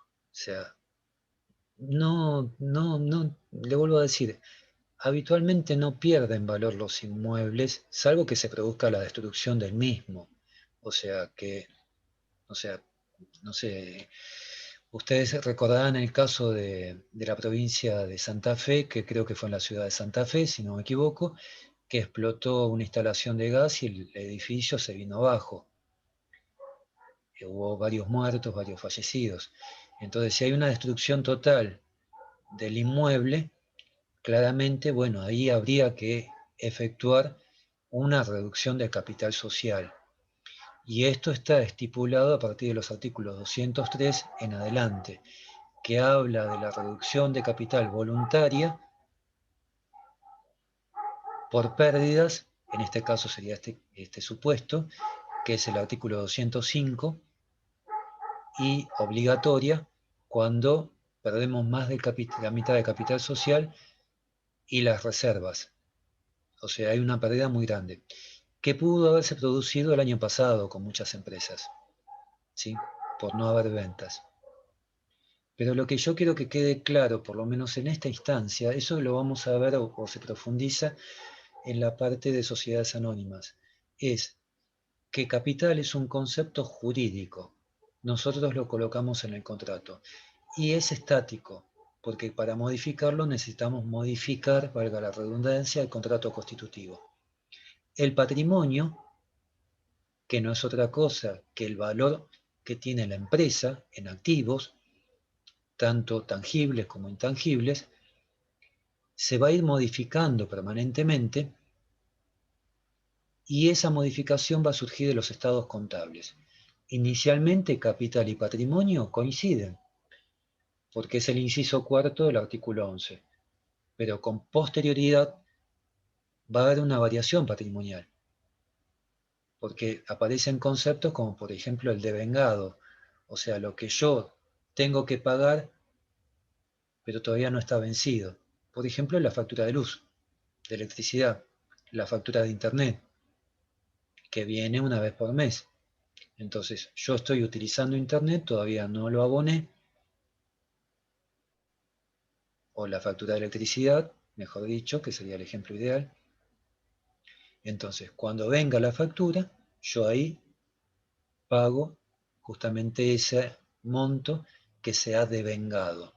O sea, no, le vuelvo a decir, habitualmente no pierden valor los inmuebles, salvo que se produzca la destrucción del mismo. O sea que, o sea, no sé, ustedes recordarán el caso de la provincia de Santa Fe, que creo que fue en la ciudad de Santa Fe, si no me equivoco, que explotó una instalación de gas y el edificio se vino abajo. Hubo varios muertos, varios fallecidos. Entonces, si hay una destrucción total del inmueble, claramente, bueno, ahí habría que efectuar una reducción del capital social. Y esto está estipulado a partir de los artículos 203 en adelante, que habla de la reducción de capital voluntaria por pérdidas, en este caso sería este supuesto, que es el artículo 205, y obligatoria cuando perdemos más de la mitad de capital social y las reservas. O sea, hay una pérdida muy grande, que pudo haberse producido el año pasado con muchas empresas, ¿sí? Por no haber ventas. Pero lo que yo quiero que quede claro, por lo menos en esta instancia, eso lo vamos a ver o se profundiza en la parte de sociedades anónimas, es que capital es un concepto jurídico. Nosotros lo colocamos en el contrato y es estático, porque para modificarlo necesitamos modificar, valga la redundancia, el contrato constitutivo. El patrimonio, que no es otra cosa que el valor que tiene la empresa en activos, tanto tangibles como intangibles, se va a ir modificando permanentemente y esa modificación va a surgir de los estados contables. Inicialmente, capital y patrimonio coinciden, porque es el inciso cuarto del artículo 11, pero con posterioridad va a haber una variación patrimonial, porque aparecen conceptos como por ejemplo el devengado, o sea, lo que yo tengo que pagar, pero todavía no está vencido. Por ejemplo, la factura de luz, de electricidad, la factura de internet, que viene una vez por mes. Entonces, yo estoy utilizando internet, todavía no lo aboné, o la factura de electricidad, mejor dicho, que sería el ejemplo ideal. Entonces, cuando venga la factura, yo ahí pago justamente ese monto que se ha devengado,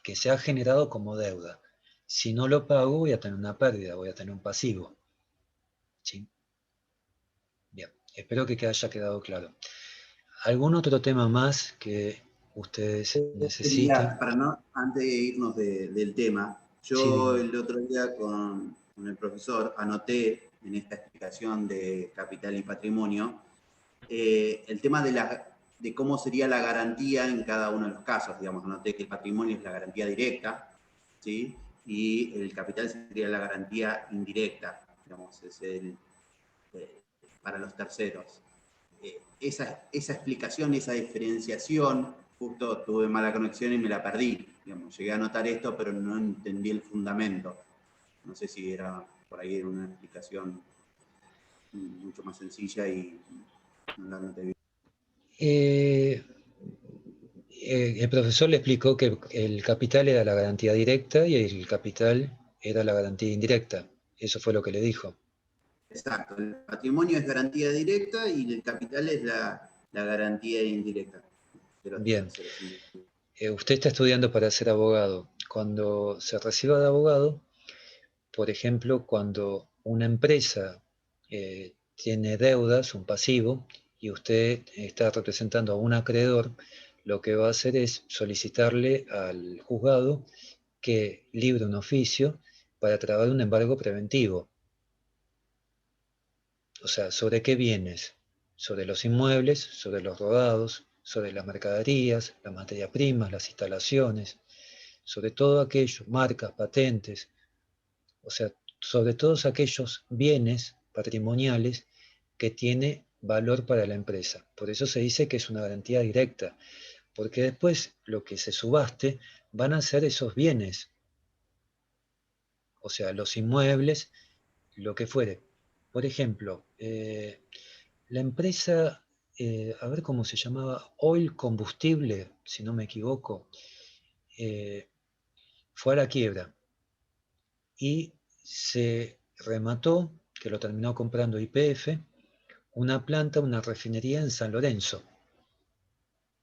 que se ha generado como deuda. Si no lo pago, voy a tener una pérdida, voy a tener un pasivo. ¿Sí? Bien, espero que haya quedado claro. ¿Algún otro tema más que ustedes necesiten? Para no, antes de irnos del tema, yo Sí, el otro día con el profesor anoté en esta explicación de capital y patrimonio el tema de cómo sería la garantía en cada uno de los casos. Digamos, anoté que el patrimonio es la garantía directa, ¿sí? Y el capital sería la garantía indirecta, digamos, es para los terceros. Esa explicación, esa diferenciación, justo tuve mala conexión y me la perdí. Digamos, llegué a anotar esto, pero no entendí el fundamento. No sé si era por ahí una explicación mucho más sencilla y no la anoté bien. El profesor le explicó que el capital era la garantía directa y el capital era la garantía indirecta. Eso fue lo que le dijo. Exacto, el patrimonio es garantía directa y el capital es la garantía indirecta. Bien, usted está estudiando para ser abogado. Cuando se reciba de abogado, por ejemplo, cuando una empresa tiene deudas, un pasivo, y usted está representando a un acreedor, lo que va a hacer es solicitarle al juzgado que libre un oficio para trabar un embargo preventivo. O sea, ¿sobre qué bienes? Sobre los inmuebles, sobre los rodados, sobre las mercaderías, las materias primas, las instalaciones, sobre todo aquellos, marcas, patentes, o sea, sobre todos aquellos bienes patrimoniales que tiene valor para la empresa. Por eso se dice que es una garantía directa, porque después lo que se subaste van a ser esos bienes, o sea, los inmuebles, lo que fuere. Por ejemplo, la empresa, a ver cómo se llamaba, Oil Combustible, si no me equivoco, fue a la quiebra y se remató, que lo terminó comprando YPF, una planta, una refinería en San Lorenzo.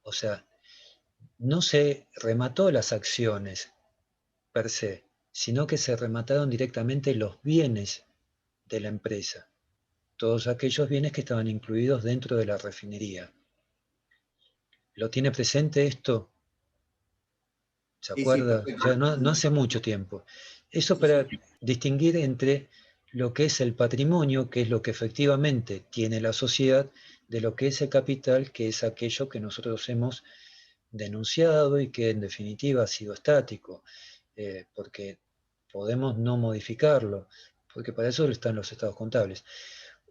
O sea, no se remató las acciones per se, sino que se remataron directamente los bienes de la empresa, todos aquellos bienes que estaban incluidos dentro de la refinería. ¿Lo tiene presente esto? ¿Se acuerda? Sí, Ya no hace mucho tiempo. Eso para distinguir entre lo que es el patrimonio, que es lo que efectivamente tiene la sociedad, de lo que es el capital, que es aquello que nosotros hemos denunciado y que en definitiva ha sido estático, porque podemos no modificarlo, porque para eso están los estados contables.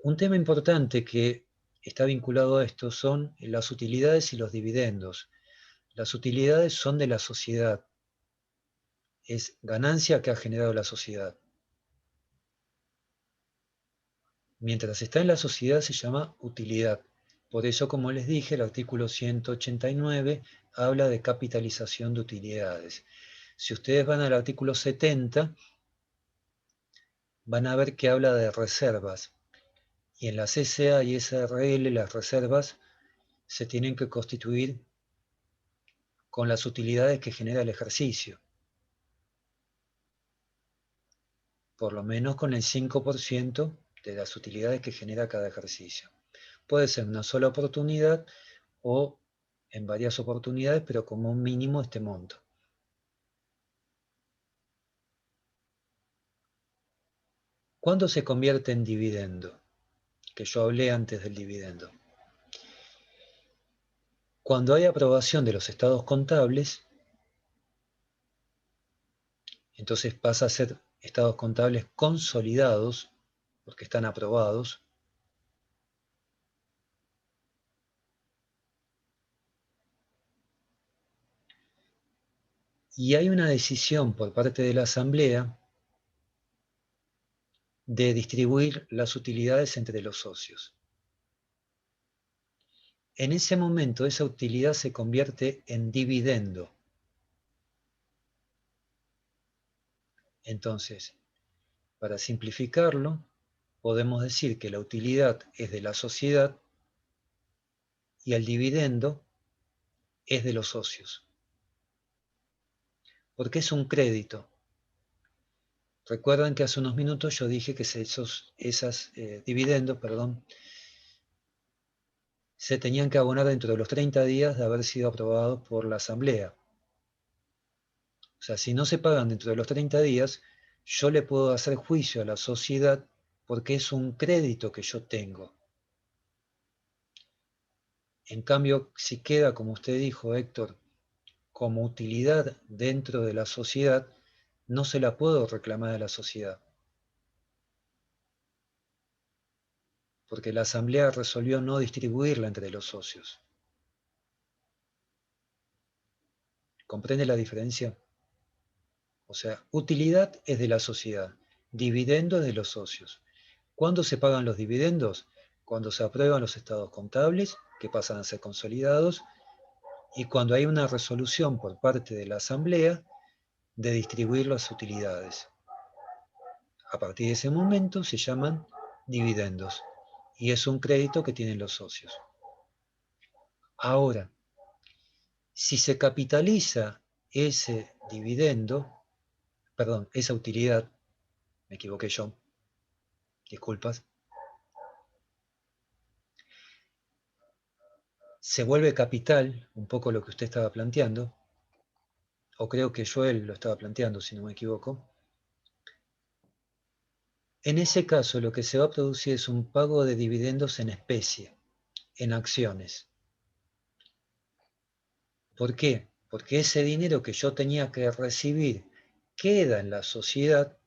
Un tema importante que está vinculado a esto son las utilidades y los dividendos. Las utilidades son de la sociedad, es ganancia que ha generado la sociedad. Mientras está en la sociedad se llama utilidad. Por eso, como les dije, el artículo 189 habla de capitalización de utilidades. Si ustedes van al artículo 70, van a ver que habla de reservas. Y en las SA y SRL las reservas se tienen que constituir con las utilidades que genera el ejercicio. Por lo menos con el 5% de las utilidades que genera cada ejercicio. Puede ser una sola oportunidad o en varias oportunidades, pero como un mínimo este monto. ¿Cuándo se convierte en dividendo? Que yo hablé antes del dividendo. Cuando hay aprobación de los estados contables, entonces pasa a ser estados contables consolidados, porque están aprobados. Y hay una decisión por parte de la Asamblea de distribuir las utilidades entre los socios. En ese momento esa utilidad se convierte en dividendo. Entonces, para simplificarlo, podemos decir que la utilidad es de la sociedad y el dividendo es de los socios. Porque es un crédito. Recuerdan que hace unos minutos yo dije que esos dividendos, se tenían que abonar dentro de los 30 días de haber sido aprobados por la Asamblea. O sea, si no se pagan dentro de los 30 días, yo le puedo hacer juicio a la sociedad porque es un crédito que yo tengo. En cambio, si queda, como usted dijo, Héctor, como utilidad dentro de la sociedad, no se la puedo reclamar a la sociedad. Porque la Asamblea resolvió no distribuirla entre los socios. ¿Comprende la diferencia? O sea, utilidad es de la sociedad, dividendo es de los socios. ¿Cuándo se pagan los dividendos? Cuando se aprueban los estados contables, que pasan a ser consolidados, y cuando hay una resolución por parte de la Asamblea de distribuir las utilidades. A partir de ese momento se llaman dividendos, y es un crédito que tienen los socios. Ahora, si se capitaliza ese dividendo, esa utilidad, me equivoqué yo, disculpas, se vuelve capital, un poco lo que usted estaba planteando, o creo que Joel lo estaba planteando, si no me equivoco. En ese caso, lo que se va a producir es un pago de dividendos en especie, en acciones. ¿Por qué? Porque ese dinero que yo tenía que recibir queda en la sociedad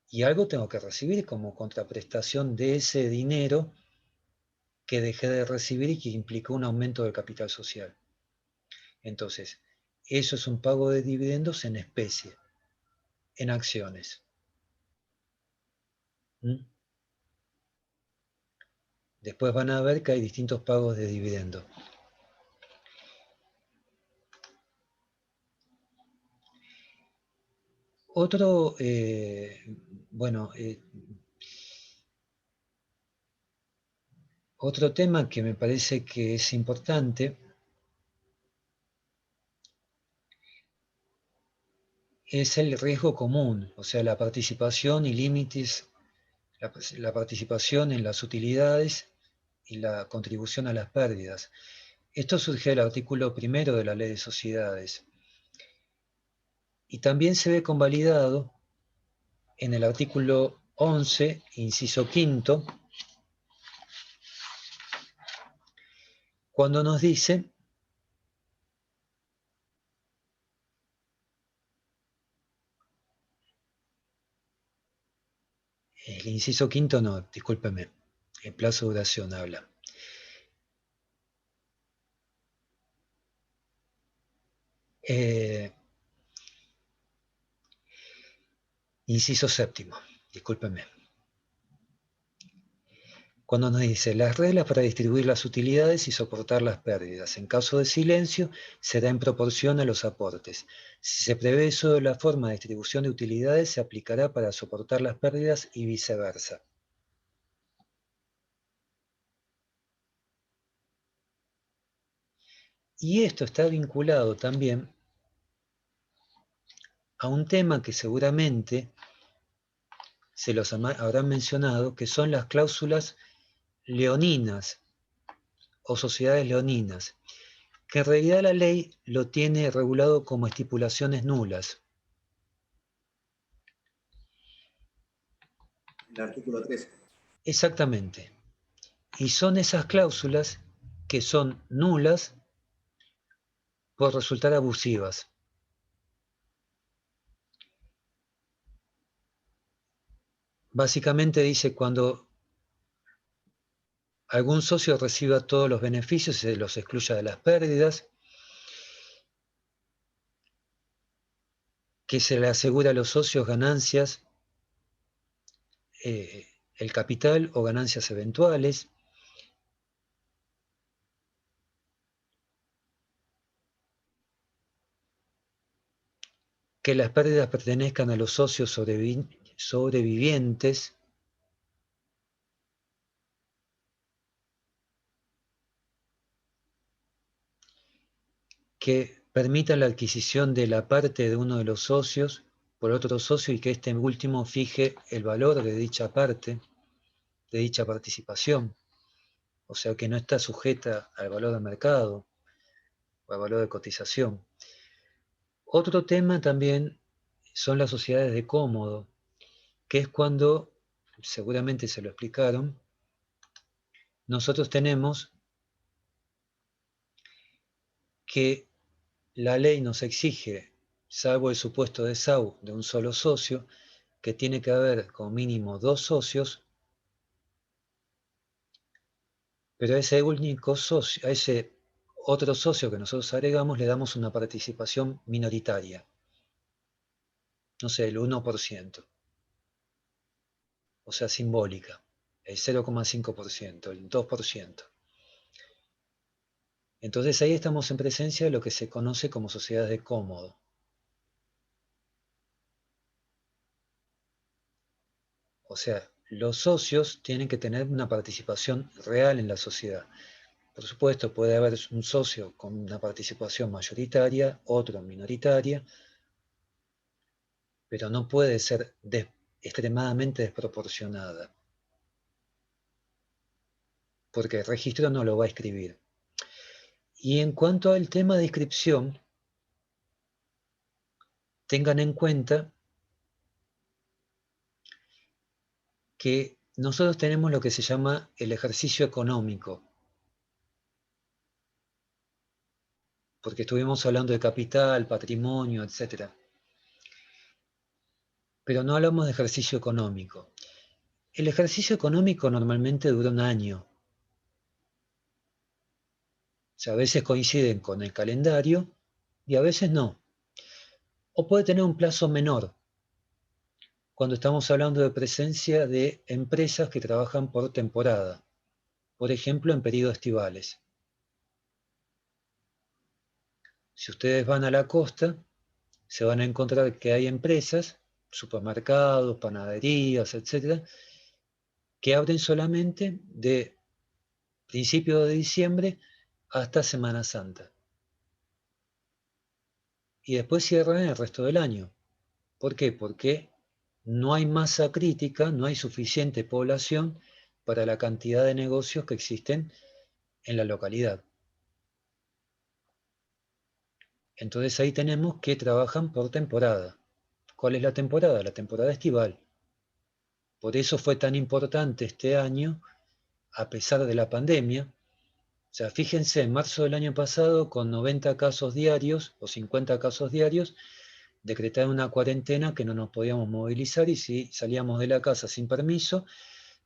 y algo tengo que recibir como contraprestación de ese dinero que dejé de recibir y que implicó un aumento del capital social. Entonces, eso es un pago de dividendos en especie, en acciones. ¿Mm? Después van a ver que hay distintos pagos de dividendos. Otro, otro tema que me parece que es importante es el riesgo común, o sea, la participación y límites, la participación en las utilidades y la contribución a las pérdidas. Esto surge del artículo 1 de la Ley de Sociedades. Y también se ve convalidado en el artículo 11, inciso 5, cuando nos dice el inciso 5 no, discúlpeme, el plazo de duración habla. Inciso séptimo, discúlpenme. Cuando nos dice las reglas para distribuir las utilidades y soportar las pérdidas. En caso de silencio, será en proporción a los aportes. Si se prevé eso de la forma de distribución de utilidades, se aplicará para soportar las pérdidas y viceversa. Y esto está vinculado también a un tema que seguramente se los habrán mencionado, que son las cláusulas leoninas o sociedades leoninas, que en realidad la ley lo tiene regulado como estipulaciones nulas. El artículo 13. Exactamente. Y son esas cláusulas que son nulas por resultar abusivas. Básicamente dice cuando algún socio reciba todos los beneficios y se los excluya de las pérdidas, que se le asegura a los socios ganancias, el capital o ganancias eventuales, que las pérdidas pertenezcan a los socios sobrevivientes, que permitan la adquisición de la parte de uno de los socios por otro socio y que este último fije el valor de dicha parte, de dicha participación, o sea que no está sujeta al valor de mercado o al valor de cotización. Otro tema también son las sociedades de cómodo, que es cuando, seguramente se lo explicaron, nosotros tenemos que la ley nos exige, salvo el supuesto de SAU de un solo socio, que tiene que haber como mínimo 2 socios, pero a ese único socio, a ese otro socio que nosotros agregamos, le damos una participación minoritaria, no sé, el 1%, o sea, simbólica, el 0,5%, el 2%. Entonces ahí estamos en presencia de lo que se conoce como sociedades de cómodo. O sea, los socios tienen que tener una participación real en la sociedad. Por supuesto, puede haber un socio con una participación mayoritaria, otro minoritaria, pero no puede ser extremadamente desproporcionada, porque el registro no lo va a escribir. Y en cuanto al tema de inscripción, tengan en cuenta que nosotros tenemos lo que se llama el ejercicio económico, porque estuvimos hablando de capital, patrimonio, etc. Pero no hablamos de ejercicio económico. El ejercicio económico normalmente dura un año. O sea, a veces coinciden con el calendario y a veces no. O puede tener un plazo menor, cuando estamos hablando de presencia de empresas que trabajan por temporada, por ejemplo en periodos estivales. Si ustedes van a la costa, se van a encontrar que hay empresas, supermercados, panaderías, etcétera, que abren solamente de principio de diciembre hasta Semana Santa. Y después cierran el resto del año. ¿Por qué? Porque no hay masa crítica, no hay suficiente población para la cantidad de negocios que existen en la localidad. Entonces ahí tenemos que trabajan por temporada. ¿Cuál es la temporada? La temporada estival. Por eso fue tan importante este año, a pesar de la pandemia. O sea, fíjense, en marzo del año pasado, con 90 casos diarios o 50 casos diarios, decretaron una cuarentena que no nos podíamos movilizar y si salíamos de la casa sin permiso,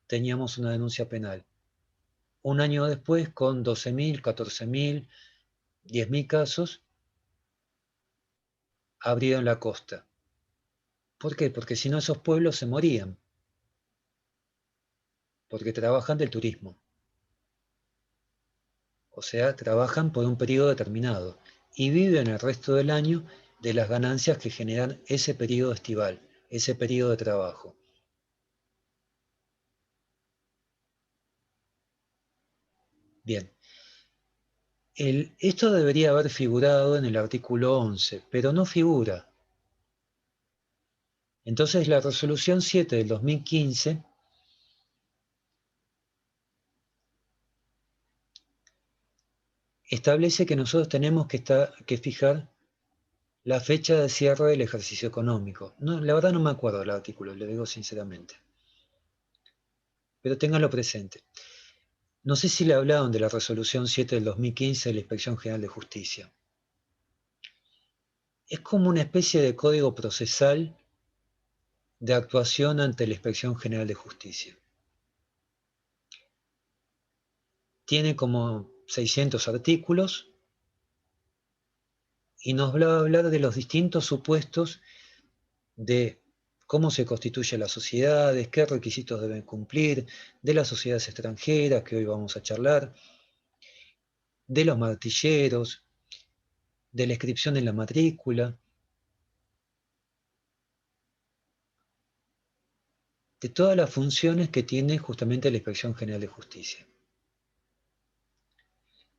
teníamos una denuncia penal. Un año después, con 12.000, 14.000, 10.000 casos, abrieron la costa. ¿Por qué? Porque si no esos pueblos se morían. Porque trabajan del turismo. O sea, trabajan por un periodo determinado y viven el resto del año de las ganancias que generan ese periodo estival, ese periodo de trabajo. Bien. Esto debería haber figurado en el artículo 11, pero no figura. Entonces la resolución 7 del 2015 establece que nosotros tenemos que fijar la fecha de cierre del ejercicio económico. No, la verdad no me acuerdo del artículo, le digo sinceramente. Pero ténganlo presente. No sé si le hablaron de la resolución 7 del 2015 de la Inspección General de Justicia. Es como una especie de código procesal de actuación ante la Inspección General de Justicia. Tiene como 600 artículos y nos va a hablar de los distintos supuestos de cómo se constituyen las sociedades, qué requisitos deben cumplir, de las sociedades extranjeras, que hoy vamos a charlar, de los martilleros, de la inscripción en la matrícula, de todas las funciones que tiene justamente la Inspección General de Justicia.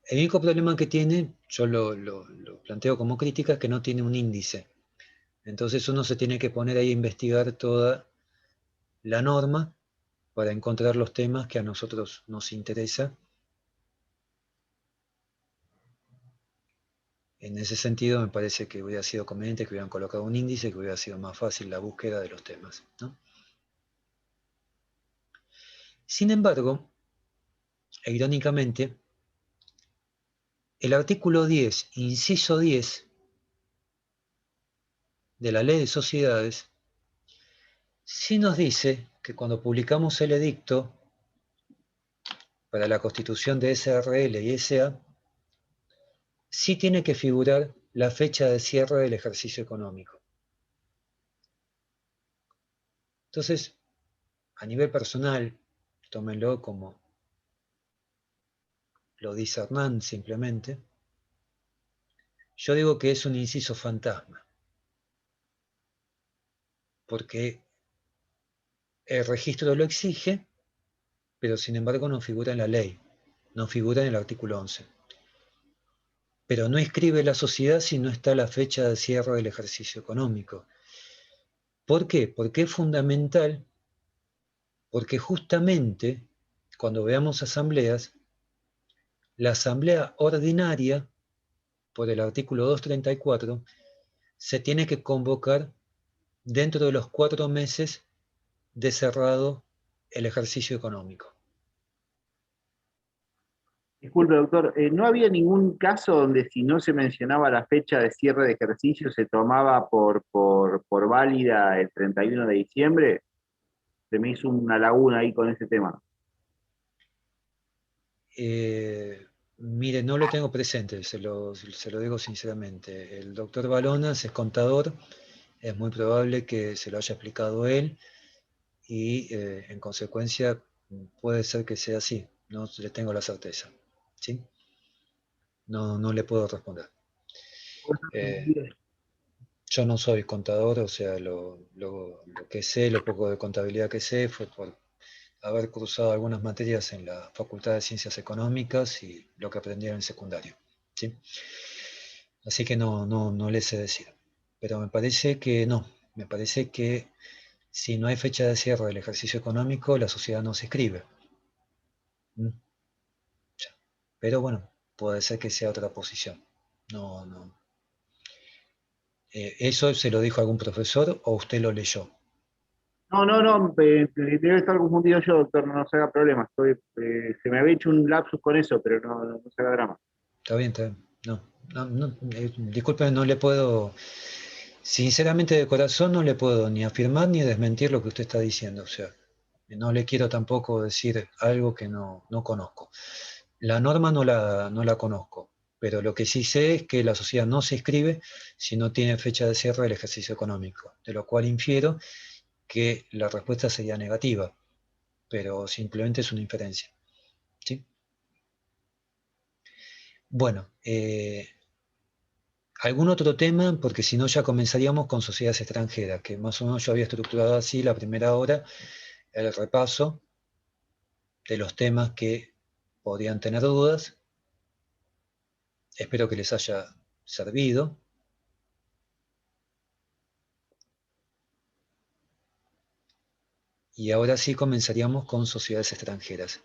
El único problema que tiene, yo lo planteo como crítica, es que no tiene un índice. Entonces uno se tiene que poner ahí a investigar toda la norma para encontrar los temas que a nosotros nos interesa. En ese sentido me parece que hubiera sido conveniente que hubieran colocado un índice, que hubiera sido más fácil la búsqueda de los temas, ¿no? Sin embargo, e irónicamente, el artículo 10, inciso 10, de la Ley de Sociedades, sí nos dice que cuando publicamos el edicto para la constitución de SRL y SA, sí tiene que figurar la fecha de cierre del ejercicio económico. Entonces, a nivel personal, tómenlo como lo dice Hernán simplemente, yo digo que es un inciso fantasma, porque el registro lo exige, pero sin embargo no figura en la ley, no figura en el artículo 11. Pero no inscribe la sociedad si no está la fecha de cierre del ejercicio económico. ¿Por qué? Porque es fundamental, porque justamente cuando veamos asambleas, la asamblea ordinaria, por el artículo 234, se tiene que convocar dentro de los 4 meses de cerrado el ejercicio económico. Disculpe, doctor, ¿no había ningún caso donde si no se mencionaba la fecha de cierre de ejercicio se tomaba por válida el 31 de diciembre? Se me hizo una laguna ahí con ese tema. Mire, no lo tengo presente, se lo digo sinceramente. El doctor Balonas es contador, es muy probable que se lo haya explicado él y en consecuencia puede ser que sea así, no le tengo la certeza, ¿sí? No le puedo responder. Yo no soy contador, o sea, lo que sé, lo poco de contabilidad que sé fue por haber cursado algunas materias en la Facultad de Ciencias Económicas y lo que aprendí en el secundario, ¿sí? Así que no le sé decir. Pero me parece que no. Me parece que si no hay fecha de cierre del ejercicio económico, la sociedad no se inscribe. Pero bueno, puede ser que sea otra posición. No. ¿Eso se lo dijo algún profesor o usted lo leyó? No, debe estar confundido yo, doctor, no se haga problema. Se me había hecho un lapsus con eso, pero no se haga drama. Está bien. Disculpe, no le puedo, sinceramente de corazón no le puedo ni afirmar ni desmentir lo que usted está diciendo. O sea, no le quiero tampoco decir algo que no conozco. La norma no la conozco. Pero lo que sí sé es que la sociedad no se inscribe si no tiene fecha de cierre del ejercicio económico, de lo cual infiero que la respuesta sería negativa, pero simplemente es una inferencia. ¿Sí? Bueno, ¿algún otro tema? Porque si no ya comenzaríamos con sociedades extranjeras, que más o menos yo había estructurado así la primera hora, el repaso de los temas que podrían tener dudas. Espero que les haya servido. Y ahora sí comenzaríamos con sociedades extranjeras.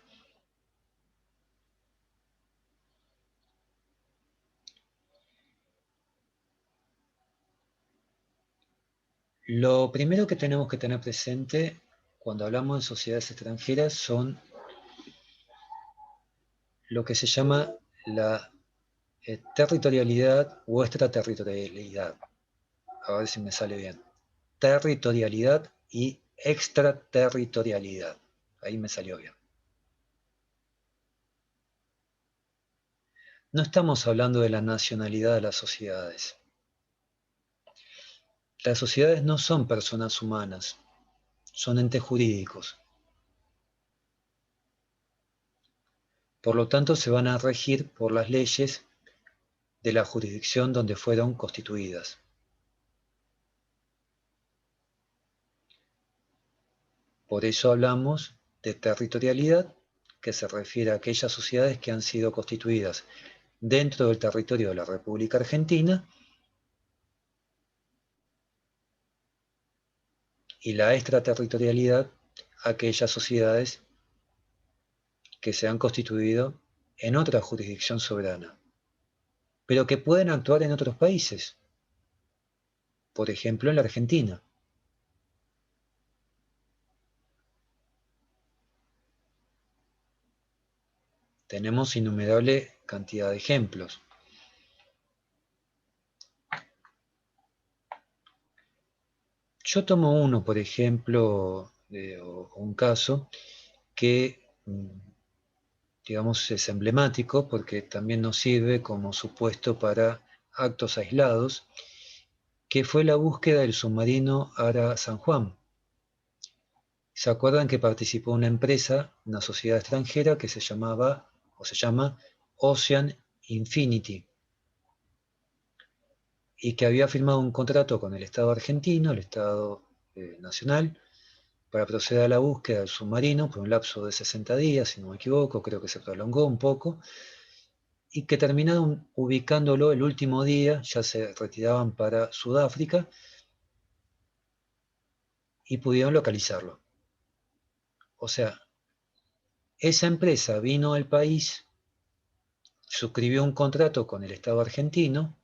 Lo primero que tenemos que tener presente cuando hablamos de sociedades extranjeras son lo que se llama la territorialidad o extraterritorialidad. A ver si me sale bien. Territorialidad y extraterritorialidad. Ahí me salió bien. No estamos hablando de la nacionalidad de las sociedades. Las sociedades no son personas humanas, son entes jurídicos. Por lo tanto, se van a regir por las leyes de la jurisdicción donde fueron constituidas. Por eso hablamos de territorialidad, que se refiere a aquellas sociedades que han sido constituidas dentro del territorio de la República Argentina, y la extraterritorialidad, aquellas sociedades que se han constituido en otra jurisdicción soberana, pero que pueden actuar en otros países, por ejemplo en la Argentina. Tenemos innumerable cantidad de ejemplos. Yo tomo uno, por ejemplo, o un caso que, digamos, es emblemático porque también nos sirve como supuesto para actos aislados, que fue la búsqueda del submarino Ara San Juan. ¿Se acuerdan que participó una empresa, una sociedad extranjera que se llamaba, o se llama, Ocean Infinity, y que había firmado un contrato con el Estado argentino, el Estado nacional, para proceder a la búsqueda del submarino por un lapso de 60 días, si no me equivoco, creo que se prolongó un poco, y que terminaron ubicándolo el último día, ya se retiraban para Sudáfrica, y pudieron localizarlo. O sea, esa empresa vino al país, suscribió un contrato con el Estado argentino,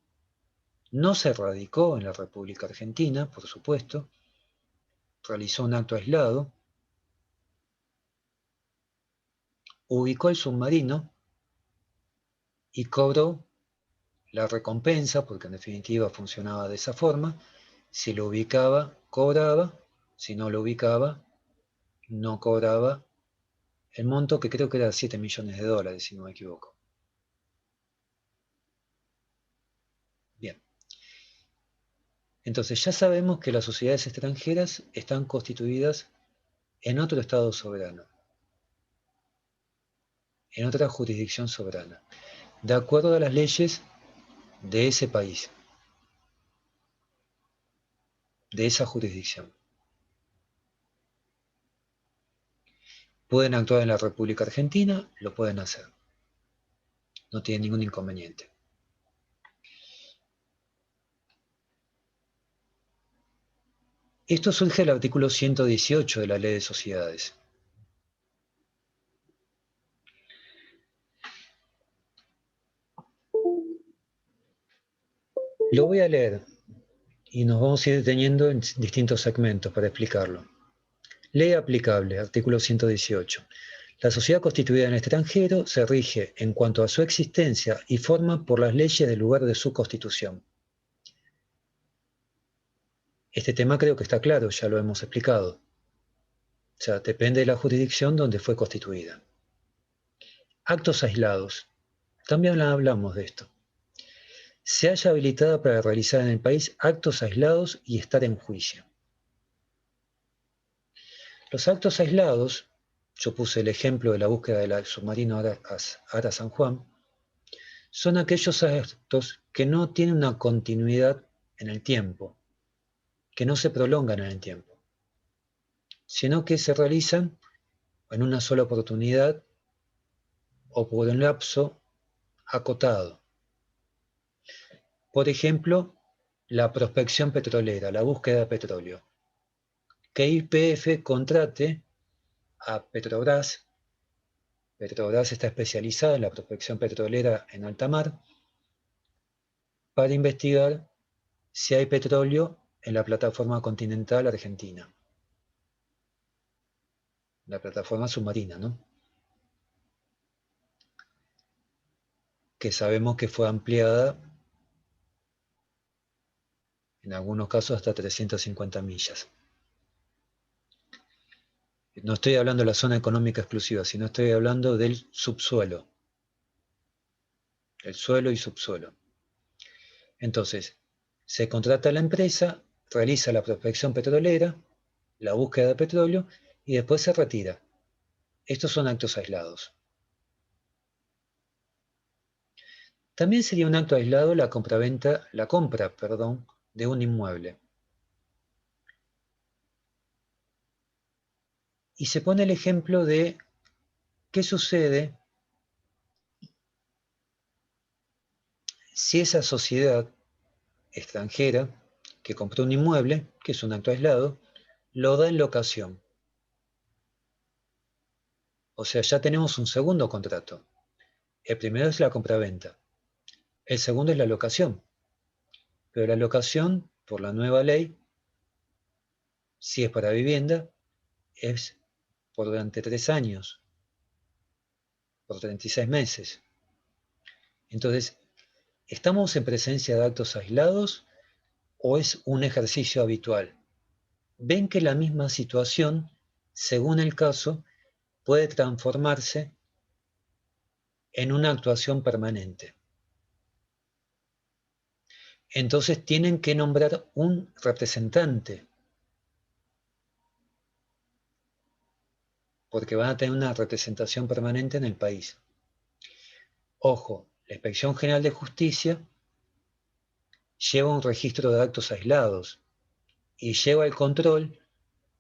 no se radicó en la República Argentina, por supuesto, realizó un acto aislado, ubicó el submarino y cobró la recompensa, porque en definitiva funcionaba de esa forma. Si lo ubicaba, cobraba; si no lo ubicaba, no cobraba el monto, que creo que era 7 millones de dólares, si no me equivoco. Bien. Entonces ya sabemos que las sociedades extranjeras están constituidas en otro Estado soberano, en otra jurisdicción soberana, de acuerdo a las leyes de ese país, de esa jurisdicción. Pueden actuar en la República Argentina, lo pueden hacer. No tienen ningún inconveniente. Esto surge del artículo 118 de la Ley de Sociedades. Lo voy a leer y nos vamos a ir deteniendo en distintos segmentos para explicarlo. Ley aplicable, artículo 118. La sociedad constituida en el extranjero se rige en cuanto a su existencia y forma por las leyes del lugar de su constitución. Este tema creo que está claro, ya lo hemos explicado. O sea, depende de la jurisdicción donde fue constituida. Actos aislados. También hablamos de esto. se halla habilitada para realizar en el país actos aislados y estar en juicio. Los actos aislados, yo puse el ejemplo de la búsqueda del submarino Ara San Juan, son aquellos actos que no tienen una continuidad en el tiempo, que no se prolongan en el tiempo, sino que se realizan en una sola oportunidad o por un lapso acotado. Por ejemplo, la prospección petrolera, la búsqueda de petróleo. Que YPF contrate a Petrobras. Petrobras está especializada en la prospección petrolera en alta mar para investigar si hay petróleo en la plataforma continental argentina. La plataforma submarina, ¿no? Que sabemos que fue ampliada en algunos casos hasta 350 millas. No estoy hablando de la zona económica exclusiva, sino estoy hablando del subsuelo. El suelo y subsuelo. Entonces, se contrata a la empresa, realiza la prospección petrolera, la búsqueda de petróleo y después se retira. Estos son actos aislados. También sería un acto aislado la compra de un inmueble. Y se pone el ejemplo de qué sucede si esa sociedad extranjera que compró un inmueble, que es un acto aislado, lo da en locación. O sea, ya tenemos un segundo contrato. El primero es la compraventa. El segundo es la locación. Pero la locación, por la nueva ley, si es para vivienda, es por durante 3 años, por 36 meses. Entonces, ¿estamos en presencia de actos aislados o es un ejercicio habitual? Ven que la misma situación, según el caso, puede transformarse en una actuación permanente. Entonces tienen que nombrar un representante, porque van a tener una representación permanente en el país. Ojo, la Inspección General de Justicia lleva un registro de actos aislados y lleva el control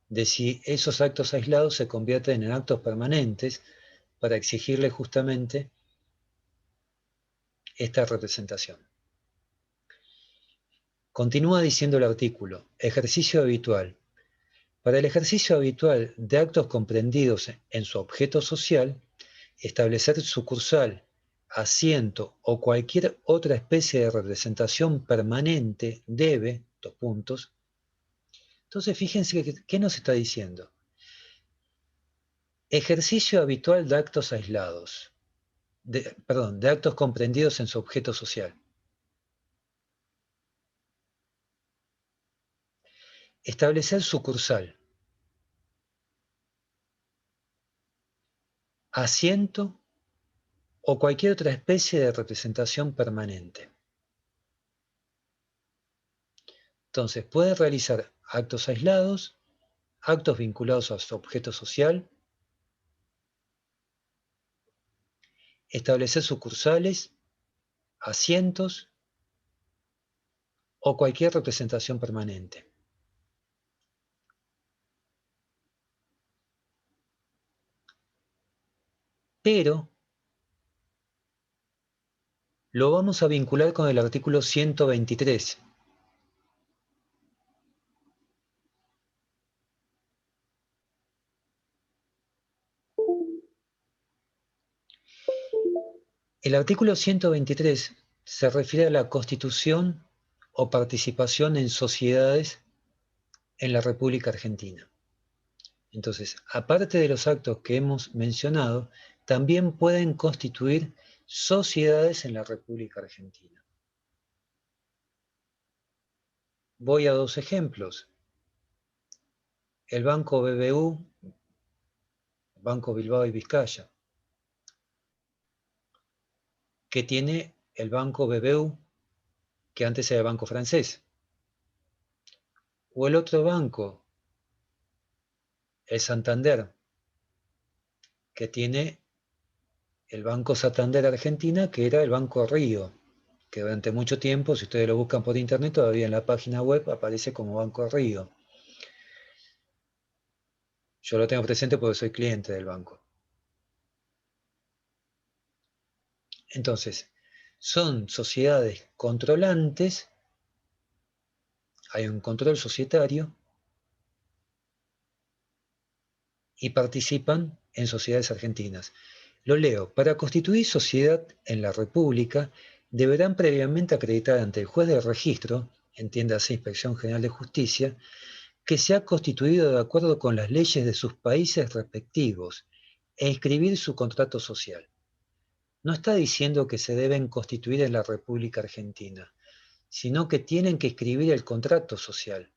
de si esos actos aislados se convierten en actos permanentes para exigirle justamente esta representación. Continúa diciendo el artículo, ejercicio habitual. Para el ejercicio habitual de actos comprendidos en su objeto social, establecer sucursal, asiento o cualquier otra especie de representación permanente debe, Entonces fíjense qué nos está diciendo. Ejercicio habitual de actos aislados, de actos comprendidos en su objeto social. Establecer sucursal, asiento o cualquier otra especie de representación permanente. Entonces, puede realizar actos aislados, actos vinculados a su objeto social, establecer sucursales, asientos o cualquier representación permanente. Pero lo vamos a vincular con el artículo 123. El artículo 123 se refiere a la constitución o participación en sociedades en la República Argentina. Entonces, aparte de los actos que hemos mencionado, también pueden constituir sociedades en la República Argentina. Voy a 2 ejemplos. El Banco BBU, Banco Bilbao y Vizcaya, que tiene el Banco BBU que antes era el Banco Francés. O el otro banco, el Santander, que tiene el Banco Santander Argentina, que era el Banco Río, que durante mucho tiempo, si ustedes lo buscan por internet, todavía en la página web aparece como Banco Río. Yo lo tengo presente porque soy cliente del banco. Entonces, son sociedades controlantes, hay un control societario, y participan en sociedades argentinas. Lo leo. Para constituir sociedad en la República, deberán previamente acreditar ante el juez de registro, entiéndase Inspección General de Justicia, que se ha constituido de acuerdo con las leyes de sus países respectivos e inscribir su contrato social. No está diciendo que se deben constituir en la República Argentina, sino que tienen que escribir el contrato social.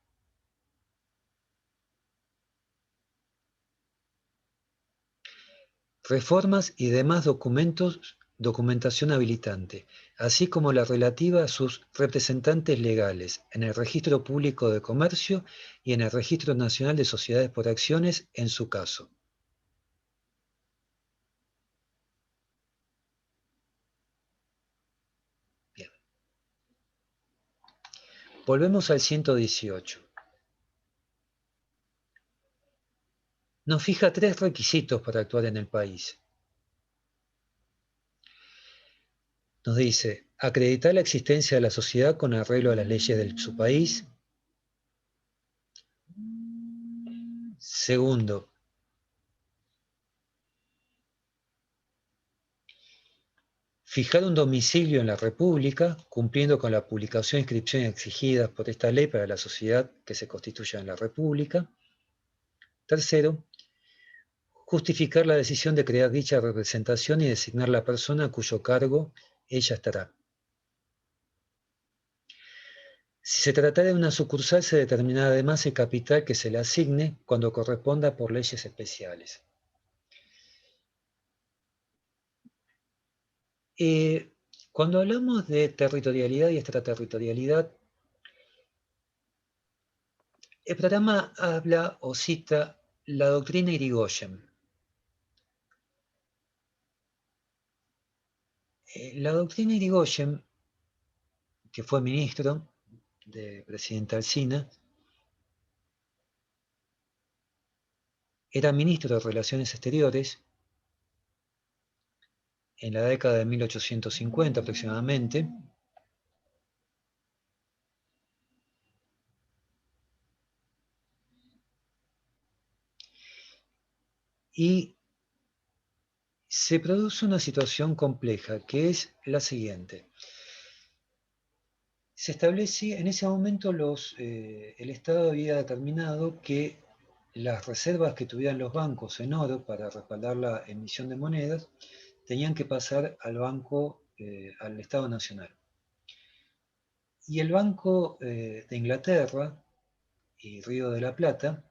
Reformas y demás documentación habilitante, así como la relativa a sus representantes legales en el Registro Público de Comercio y en el Registro Nacional de Sociedades por Acciones en su caso. Bien. Volvemos al 118. Nos fija 3 requisitos para actuar en el país. Nos dice, acreditar la existencia de la sociedad con arreglo a las leyes de su país. Segundo, fijar un domicilio en la República, cumpliendo con la publicación e inscripción exigidas por esta ley para la sociedad que se constituya en la República. Tercero, justificar la decisión de crear dicha representación y designar la persona a cuyo cargo ella estará. Si se tratara de una sucursal, se determinará además el capital que se le asigne cuando corresponda por leyes especiales. Cuando hablamos de territorialidad y extraterritorialidad, el programa habla o cita la doctrina Irigoyen. La doctrina Irigoyen, que fue ministro de presidente Alsina, era ministro de Relaciones Exteriores en la década de 1850 aproximadamente, y se produce una situación compleja, que es la siguiente. Se establece, en ese momento el Estado había determinado que las reservas que tuvieran los bancos en oro para respaldar la emisión de monedas tenían que pasar al banco, al Estado Nacional. Y el Banco de Inglaterra y Río de la Plata,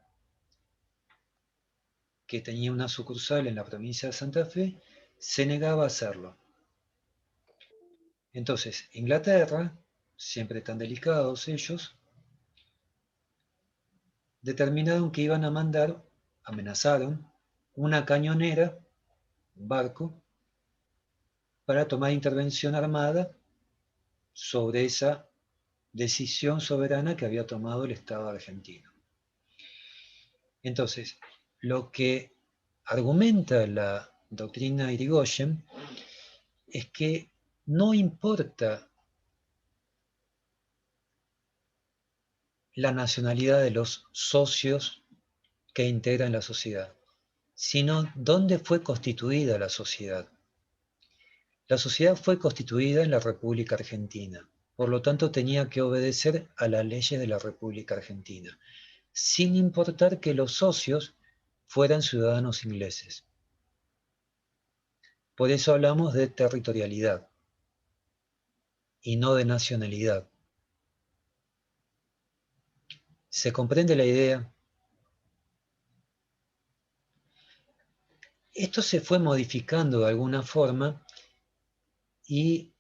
que tenía una sucursal en la provincia de Santa Fe, se negaba a hacerlo. Entonces, Inglaterra, siempre tan delicados ellos, determinaron que iban a mandar, amenazaron, una cañonera, un barco, para tomar intervención armada sobre esa decisión soberana que había tomado el Estado argentino. Entonces, lo que argumenta la doctrina Irigoyen es que no importa la nacionalidad de los socios que integran la sociedad, sino dónde fue constituida la sociedad. La sociedad fue constituida en la República Argentina, por lo tanto tenía que obedecer a las leyes de la República Argentina, sin importar que los socios fueran ciudadanos ingleses. Por eso hablamos de territorialidad y no de nacionalidad. ¿Se comprende la idea? Esto se fue modificando de alguna forma y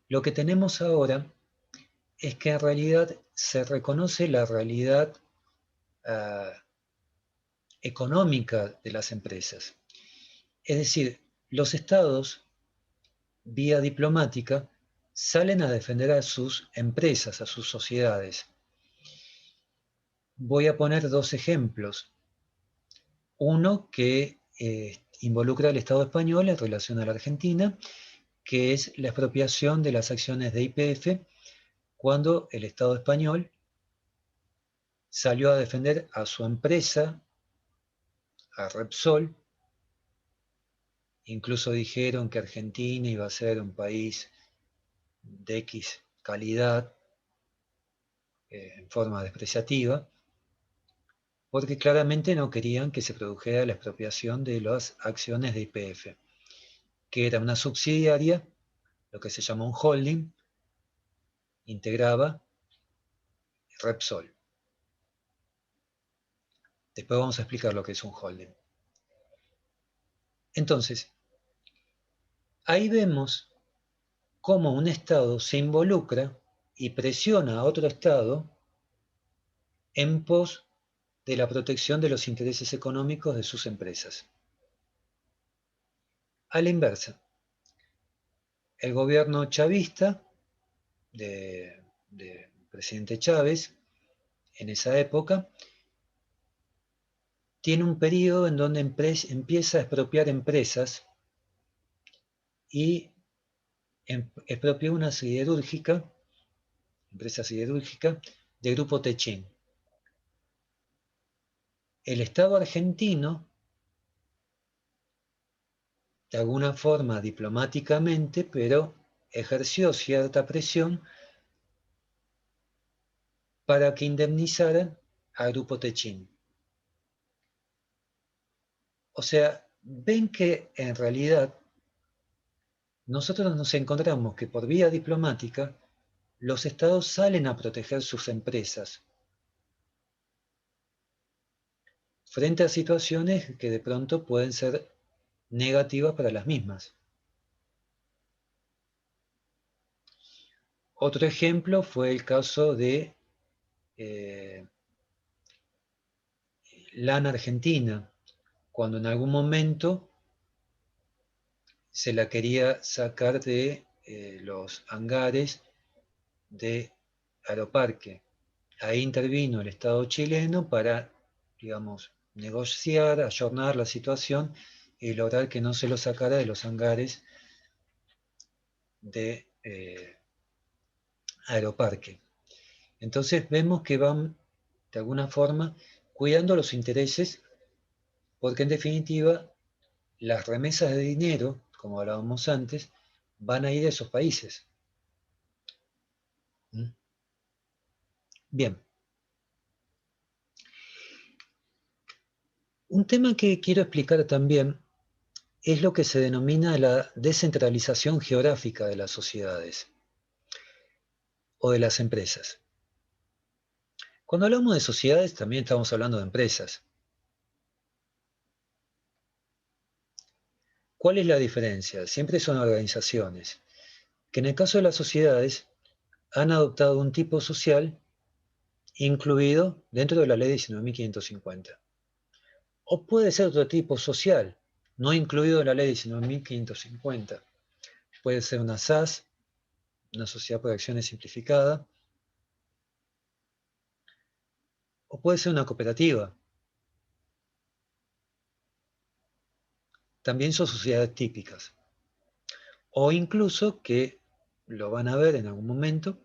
Lo que tenemos ahora es que en realidad se reconoce la realidad económica de las empresas. Es decir, los estados, vía diplomática, salen a defender a sus empresas, a sus sociedades. Voy a poner dos ejemplos. Uno que involucra al Estado español en relación a la Argentina, que es la expropiación de las acciones de YPF cuando el Estado español salió a defender a su empresa, a Repsol. Incluso dijeron que Argentina iba a ser un país de X calidad, en forma despreciativa, porque claramente no querían que se produjera la expropiación de las acciones de YPF, que era una subsidiaria, lo que se llama un holding, integraba Repsol. Después vamos a explicar lo que es un holding. Entonces, ahí vemos cómo un Estado se involucra y presiona a otro Estado en pos de la protección de los intereses económicos de sus empresas. A la inversa, el gobierno chavista de presidente Chávez, en esa época, tiene un periodo en donde empieza a expropiar empresas y expropió una siderúrgica, empresa siderúrgica, del grupo Techín. El Estado argentino, de alguna forma diplomáticamente, pero ejerció cierta presión para que indemnizaran al grupo Techín. O sea, ven que en realidad nosotros nos encontramos que por vía diplomática los estados salen a proteger sus empresas frente a situaciones que de pronto pueden ser negativas para las mismas. Otro ejemplo fue el caso de LAN Argentina, cuando en algún momento se la quería sacar de los hangares de Aeroparque. Ahí intervino el Estado chileno para, digamos, negociar, ayornar la situación y lograr que no se lo sacara de los hangares de Aeroparque. Entonces vemos que van, de alguna forma, cuidando los intereses, porque en definitiva las remesas de dinero, como hablábamos antes, van a ir a esos países. ¿Mm? Bien. Un tema que quiero explicar también es lo que se denomina la descentralización geográfica de las sociedades o de las empresas. Cuando hablamos de sociedades también estamos hablando de empresas. ¿Cuál es la diferencia? Siempre son organizaciones que en el caso de las sociedades han adoptado un tipo social incluido dentro de la ley 19.550. O puede ser otro tipo social, no incluido en la ley 19.550. Puede ser una SAS, una sociedad por acciones simplificada, o puede ser una cooperativa. También son sociedades típicas. O incluso, que lo van a ver en algún momento,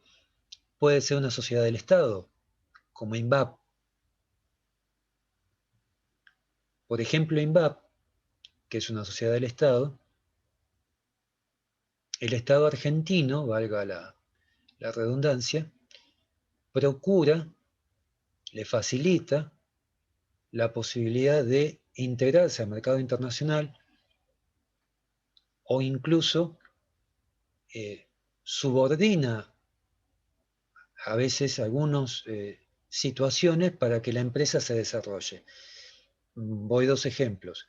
puede ser una sociedad del Estado, como INVAP. Por ejemplo, INVAP, que es una sociedad del Estado, el Estado argentino, valga la redundancia, procura, le facilita la posibilidad de integrarse al mercado internacional o incluso subordina a veces algunas situaciones para que la empresa se desarrolle. Voy dos ejemplos.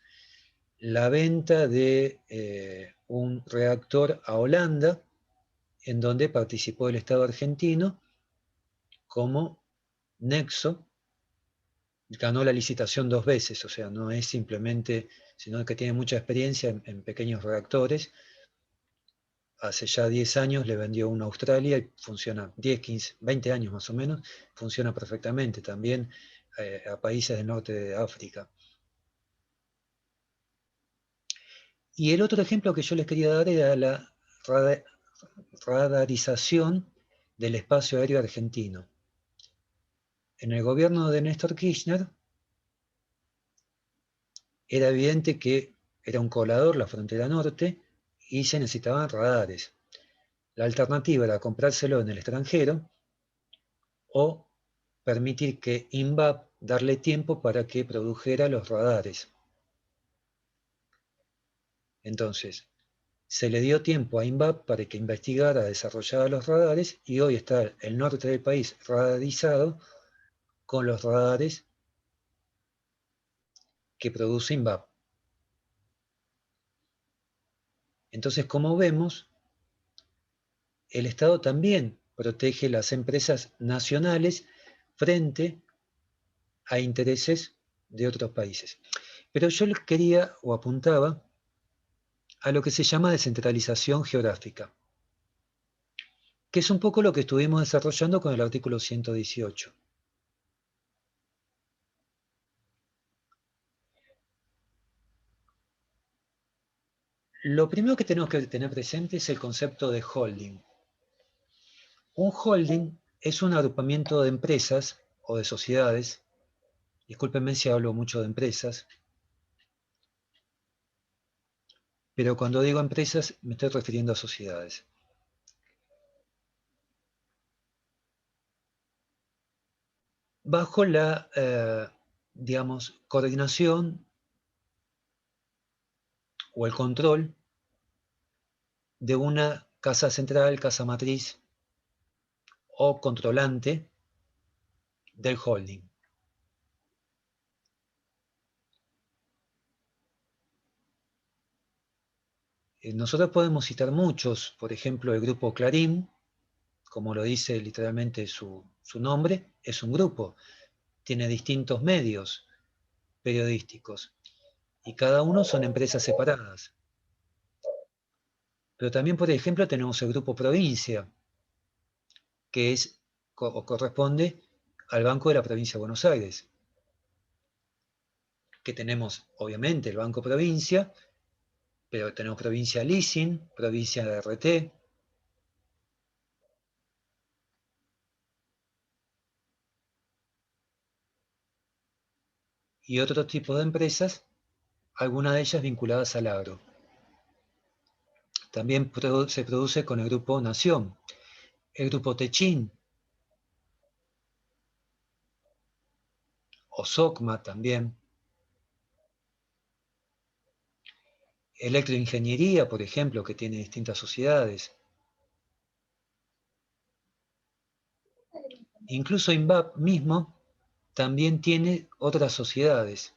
La venta de un reactor a Holanda en donde participó el Estado argentino como nexo. Ganó la licitación 2 veces, o sea, no es simplemente, sino que tiene mucha experiencia en pequeños reactores. Hace ya 10 años le vendió uno a Australia y funciona, 10, 15, 20 años más o menos, funciona perfectamente. También a países del norte de África. Y el otro ejemplo que yo les quería dar era la radarización del espacio aéreo argentino. En el gobierno de Néstor Kirchner era evidente que era un colador la frontera norte y se necesitaban radares. La alternativa era comprárselo en el extranjero o permitir que INVAP darle tiempo para que produjera los radares. Entonces, se le dio tiempo a INVAP para que investigara, desarrollara los radares y hoy está el norte del país radarizado con los radares que produce INVAP. Entonces, como vemos, el Estado también protege las empresas nacionales frente a intereses de otros países. Pero yo les quería o apuntaba a lo que se llama descentralización geográfica, que es un poco lo que estuvimos desarrollando con el artículo 118. Lo primero que tenemos que tener presente es el concepto de holding. Un holding es un agrupamiento de empresas o de sociedades. Discúlpenme si hablo mucho de empresas, pero cuando digo empresas me estoy refiriendo a sociedades. Bajo la, digamos, coordinación o el control de una casa central, casa matriz o controlante del holding. Nosotros podemos citar muchos, por ejemplo, el grupo Clarín, como lo dice literalmente su nombre, es un grupo, tiene distintos medios periodísticos y cada uno son empresas separadas. Pero también, por ejemplo, tenemos el grupo Provincia, que es o corresponde al Banco de la Provincia de Buenos Aires, que tenemos obviamente el Banco Provincia, pero tenemos Provincia Leasing, Provincia de RT, y otro tipo de empresas, algunas de ellas vinculadas al agro. También se produce con el grupo Nación, el grupo Techin, o SOCMA también, Electroingeniería, por ejemplo, que tiene distintas sociedades. Incluso INVAP mismo también tiene otras sociedades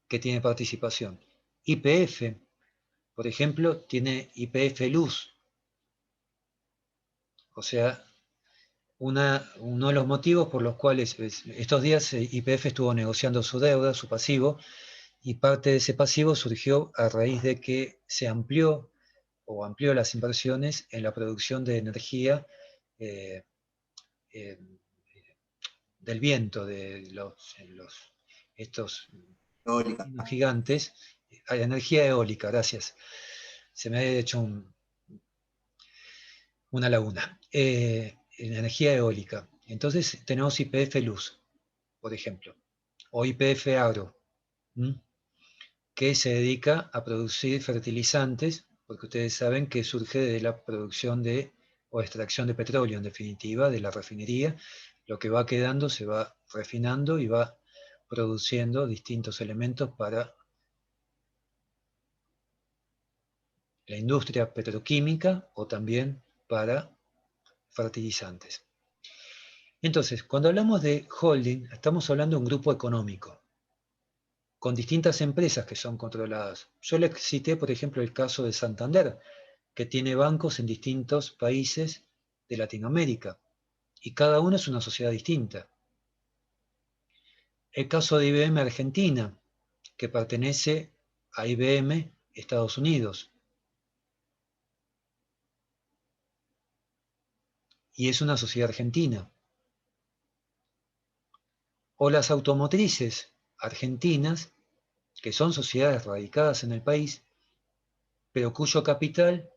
que tienen participación. YPF, por ejemplo, tiene YPF Luz. O sea, uno de los motivos por los cuales estos días YPF estuvo negociando su deuda, su pasivo, y parte de ese pasivo surgió a raíz de que se amplió las inversiones en la producción de energía del viento, de estos Eólica. gigantes, energía eólica, gracias. Se me había hecho una laguna. Energía eólica. Entonces tenemos YPF Luz, por ejemplo, o YPF Agro, que se dedica a producir fertilizantes, porque ustedes saben que surge de la producción o extracción de petróleo, en definitiva, de la refinería. Lo que va quedando se va refinando y va produciendo distintos elementos para la industria petroquímica o también para fertilizantes. Entonces, cuando hablamos de holding, estamos hablando de un grupo económico, con distintas empresas que son controladas. Yo les cité, por ejemplo, el caso de Santander, que tiene bancos en distintos países de Latinoamérica, y cada uno es una sociedad distinta. El caso de IBM Argentina, que pertenece a IBM Estados Unidos, y es una sociedad argentina. O las automotrices argentinas, que son sociedades radicadas en el país, pero cuyo capital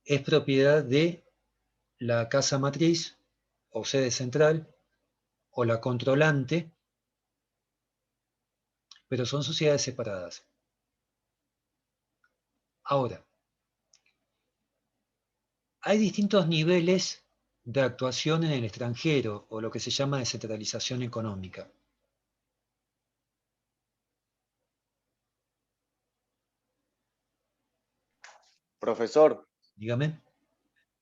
es propiedad de la casa matriz o sede central o la controlante, pero son sociedades separadas. Ahora, hay distintos niveles de actuación en el extranjero, o lo que se llama descentralización económica. Profesor, Dígame.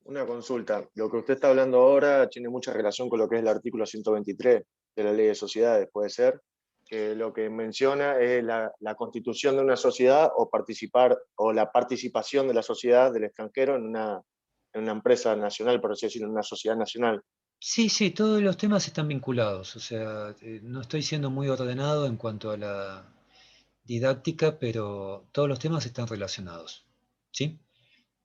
una consulta. Lo que usted está hablando ahora tiene mucha relación con lo que es el artículo 123 de la Ley de Sociedades, ¿puede ser? Que lo que menciona es la constitución de una sociedad o la participación de la sociedad del extranjero en una empresa nacional, por así decirlo, en una sociedad nacional. Sí, sí, todos los temas están vinculados. O sea, no estoy siendo muy ordenado en cuanto a la didáctica, pero todos los temas están relacionados. ¿Sí?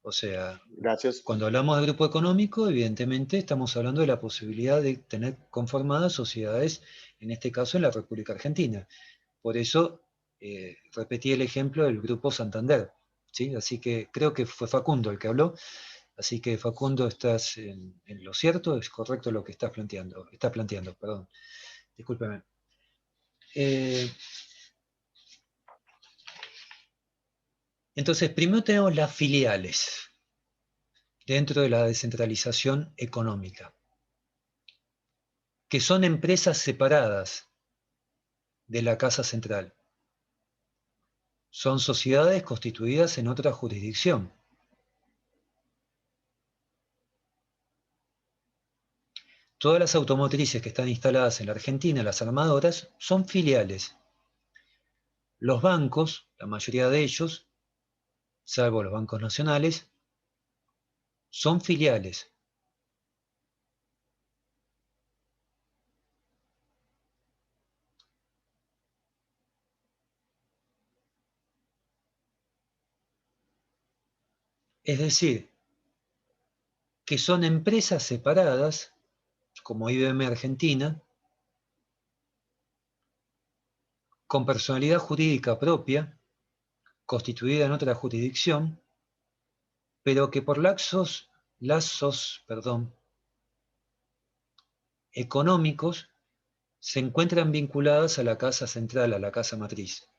O sea, Gracias. cuando hablamos de grupo económico, evidentemente estamos hablando de la posibilidad de tener conformadas sociedades, en este caso en la República Argentina. Por eso repetí el ejemplo del Grupo Santander. ¿Sí? Así que creo que fue Facundo el que habló. Así que Facundo, estás en lo cierto, es correcto lo que estás planteando, perdón. Discúlpeme. Entonces, primero tenemos las filiales dentro de la descentralización económica, que son empresas separadas de la casa central. Son sociedades constituidas en otra jurisdicción. Todas las automotrices que están instaladas en la Argentina, las armadoras, son filiales. Los bancos, la mayoría de ellos, salvo los bancos nacionales, son filiales. Es decir, que son empresas separadas, como IBM Argentina, con personalidad jurídica propia, constituida en otra jurisdicción, pero que por lazos económicos se encuentran vinculadas a la casa central, a la casa matriz.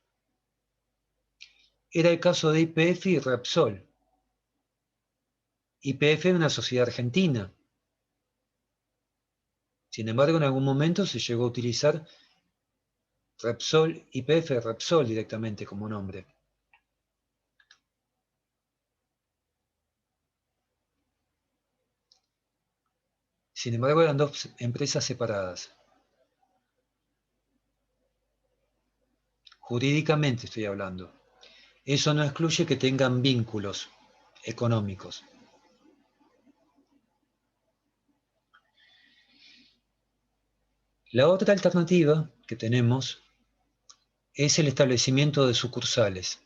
Era el caso de YPF y Repsol. YPF es una sociedad argentina. Sin embargo, en algún momento se llegó a utilizar Repsol, YPF Repsol directamente como nombre. Sin embargo, eran dos empresas separadas. Jurídicamente estoy hablando. Eso no excluye que tengan vínculos económicos. La otra alternativa que tenemos es el establecimiento de sucursales.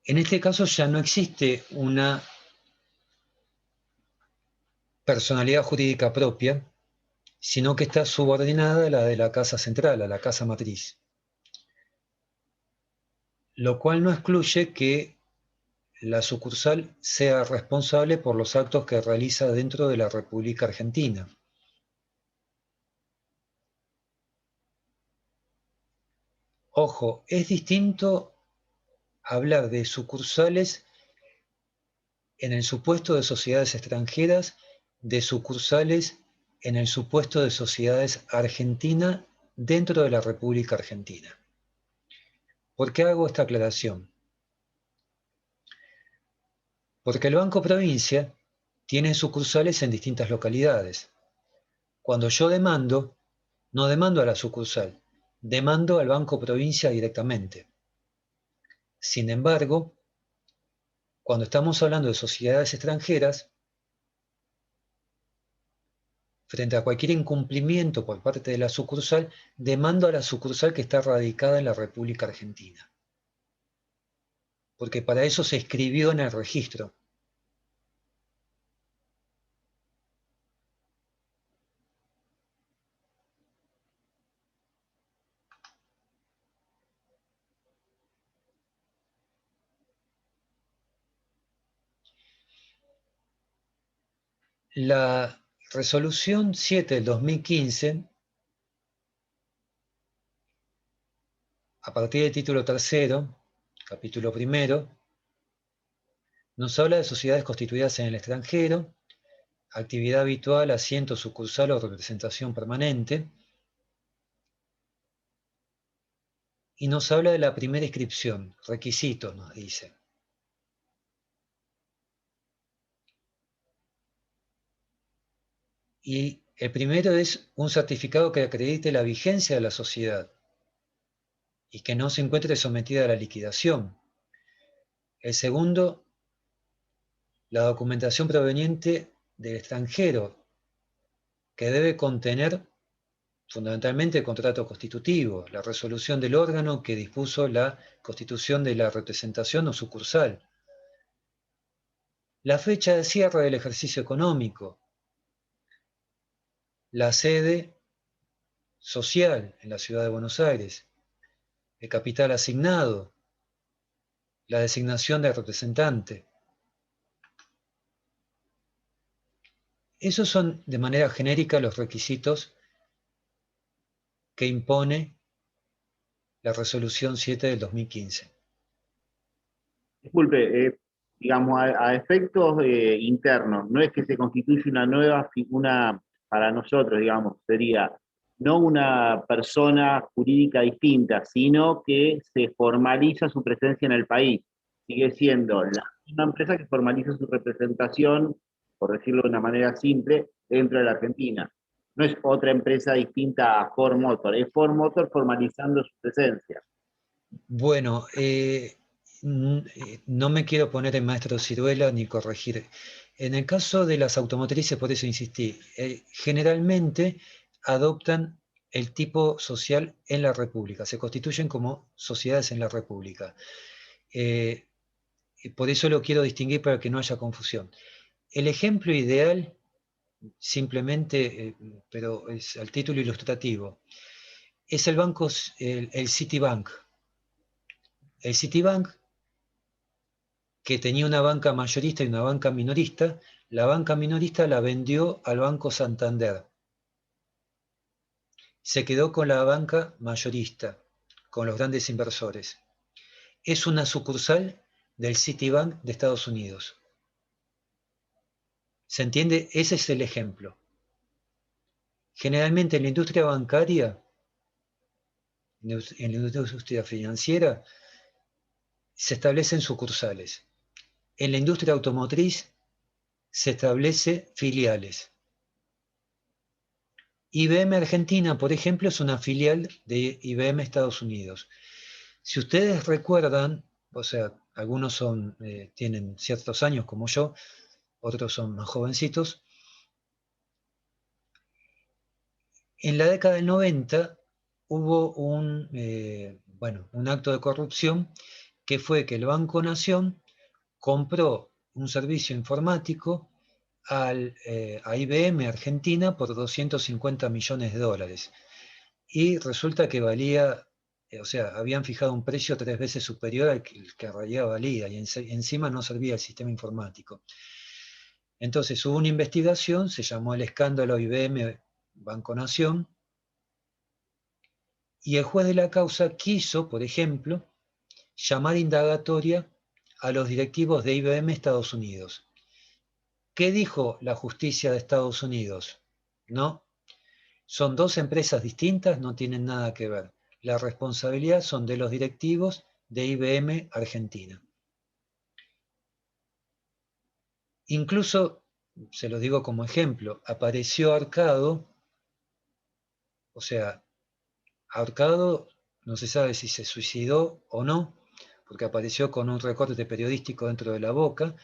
En este caso ya no existe una personalidad jurídica propia, sino que está subordinada a la de la casa central, a la casa matriz. Lo cual no excluye que la sucursal sea responsable por los actos que realiza dentro de la República Argentina. Ojo, es distinto hablar de sucursales en el supuesto de sociedades extranjeras, de sucursales en el supuesto de sociedades argentinas dentro de la República Argentina. ¿Por qué hago esta aclaración? Porque el Banco Provincia tiene sucursales en distintas localidades. Cuando yo demando, no demando a la sucursal, demando al Banco Provincia directamente. Sin embargo, cuando estamos hablando de sociedades extranjeras, frente a cualquier incumplimiento por parte de la sucursal, demando a la sucursal que está radicada en la República Argentina. Porque para eso se inscribió en el registro. La resolución 7 del 2015, a partir del título 3º, capítulo 1, nos habla de sociedades constituidas en el extranjero, actividad habitual, asiento sucursal o representación permanente, y nos habla de la primera inscripción, requisitos, nos dice. Y el primero es un certificado que acredite la vigencia de la sociedad y que no se encuentre sometida a la liquidación. El segundo, la documentación proveniente del extranjero, que debe contener fundamentalmente el contrato constitutivo, la resolución del órgano que dispuso la constitución de la representación o sucursal, la fecha de cierre del ejercicio económico, la sede social en la ciudad de Buenos Aires, el capital asignado, la designación del representante. Esos son de manera genérica los requisitos que impone la resolución 7 del 2015. Disculpe, digamos, a efectos internos, no es que se constituye una nueva figura para nosotros, digamos, sería no una persona jurídica distinta, sino que se formaliza su presencia en el país. Sigue siendo la misma empresa que formaliza su representación, por decirlo de una manera simple, dentro de la Argentina. No es otra empresa distinta a Ford Motor, es Ford Motor formalizando su presencia. Bueno, no me quiero poner en maestro ciruela ni corregir. En el caso de las automotrices, por eso insistí, generalmente adoptan el tipo social en la República, se constituyen como sociedades en la República. Por eso lo quiero distinguir para que no haya confusión. El ejemplo ideal, simplemente, pero es al título ilustrativo, es el banco, el Citibank. El Citibank, que tenía una banca mayorista y una banca minorista, la banca minorista la vendió al Banco Santander. Se quedó con la banca mayorista, con los grandes inversores. Es una sucursal del Citibank de Estados Unidos. ¿Se entiende? Ese es el ejemplo. Generalmente en la industria bancaria, en la industria financiera, se establecen sucursales. En la industria automotriz se establece filiales. IBM Argentina, por ejemplo, es una filial de IBM Estados Unidos. Si ustedes recuerdan, o sea, algunos tienen ciertos años como yo, otros son más jovencitos, en la década del 90 hubo un acto de corrupción que fue que el Banco Nación compró un servicio informático a IBM Argentina por $250 millones. Y resulta que valía, habían fijado un precio 3 veces superior al que en realidad valía, y encima no servía el sistema informático. Entonces hubo una investigación, se llamó el escándalo IBM Banco Nación, y el juez de la causa quiso, por ejemplo, llamar indagatoria a los directivos de IBM Estados Unidos. ¿Qué dijo la justicia de Estados Unidos? ¿No? Son dos empresas distintas, no tienen nada que ver. La responsabilidad son de los directivos de IBM Argentina. Incluso, se lo digo como ejemplo, apareció Arcado, o sea, Arcado no se sabe si se suicidó o no, porque apareció con un recorte periodístico dentro de La Boca,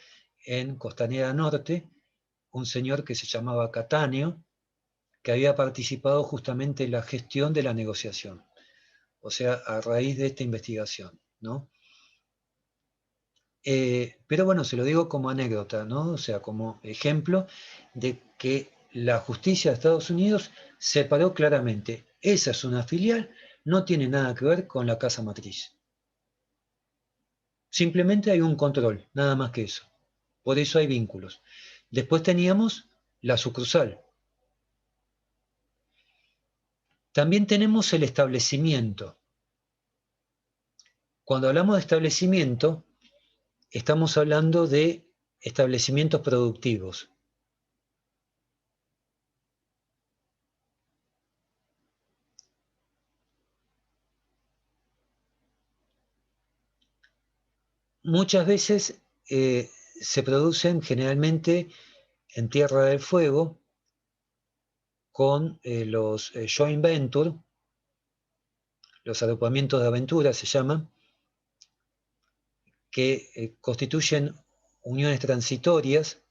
en Costanera Norte, un señor que se llamaba Cattaneo, que había participado justamente en la gestión de la negociación, o sea, a raíz de esta investigación, ¿no? Pero bueno, se lo digo como anécdota, ¿no? O sea, como ejemplo de que la justicia de Estados Unidos separó claramente, esa es una filial, no tiene nada que ver con la casa matriz. Simplemente hay un control, nada más que eso. Por eso hay vínculos. Después teníamos la sucursal. También tenemos el establecimiento. Cuando hablamos de establecimiento, estamos hablando de establecimientos productivos. Muchas veces se producen generalmente en Tierra del Fuego con los joint venture, los agrupamientos de aventura se llaman, que constituyen uniones transitorias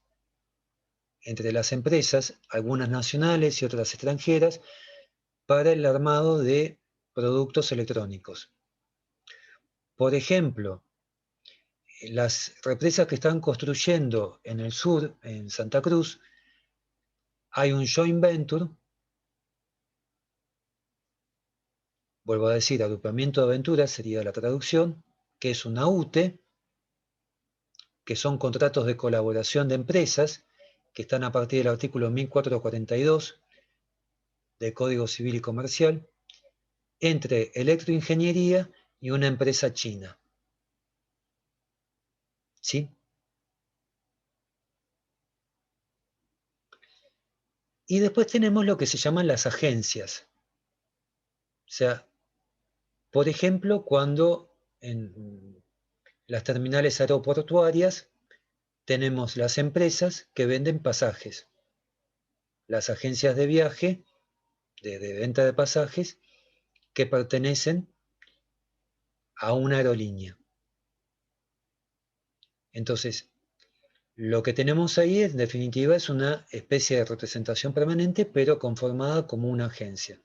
entre las empresas, algunas nacionales y otras extranjeras, para el armado de productos electrónicos. Por ejemplo, las represas que están construyendo en el sur, en Santa Cruz, hay un joint venture, vuelvo a decir, agrupamiento de aventuras sería la traducción, que es una UTE, que son contratos de colaboración de empresas, que están a partir del artículo 1442 del Código Civil y Comercial, entre electroingeniería y una empresa china. ¿Sí? Y después tenemos lo que se llaman las agencias. O sea, por ejemplo, cuando en las terminales aeroportuarias tenemos las empresas que venden pasajes, las agencias de viaje, de venta de pasajes, que pertenecen a una aerolínea. Entonces, lo que tenemos ahí, en definitiva, es una especie de representación permanente, pero conformada como una agencia.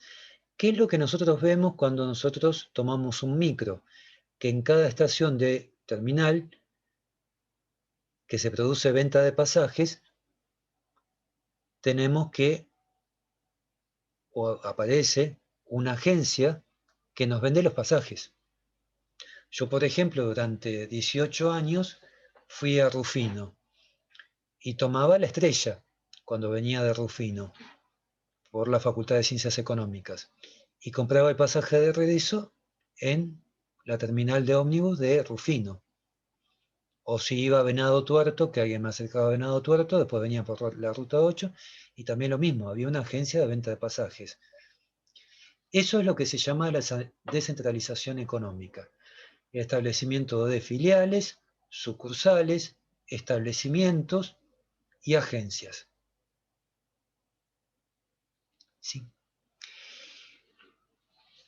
¿Qué es lo que nosotros vemos cuando nosotros tomamos un micro? Que en cada estación de terminal que se produce venta de pasajes, tenemos que, o aparece una agencia que nos vende los pasajes. Yo, por ejemplo, durante 18 años fui a Rufino y tomaba la Estrella cuando venía de Rufino por la Facultad de Ciencias Económicas y compraba el pasaje de regreso en la terminal de ómnibus de Rufino. O si iba a Venado Tuerto, que alguien me acercaba a Venado Tuerto, después venía por la ruta 8 y también lo mismo, había una agencia de venta de pasajes. Eso es lo que se llama la descentralización económica. El establecimiento de filiales, sucursales, establecimientos y agencias. ¿Sí?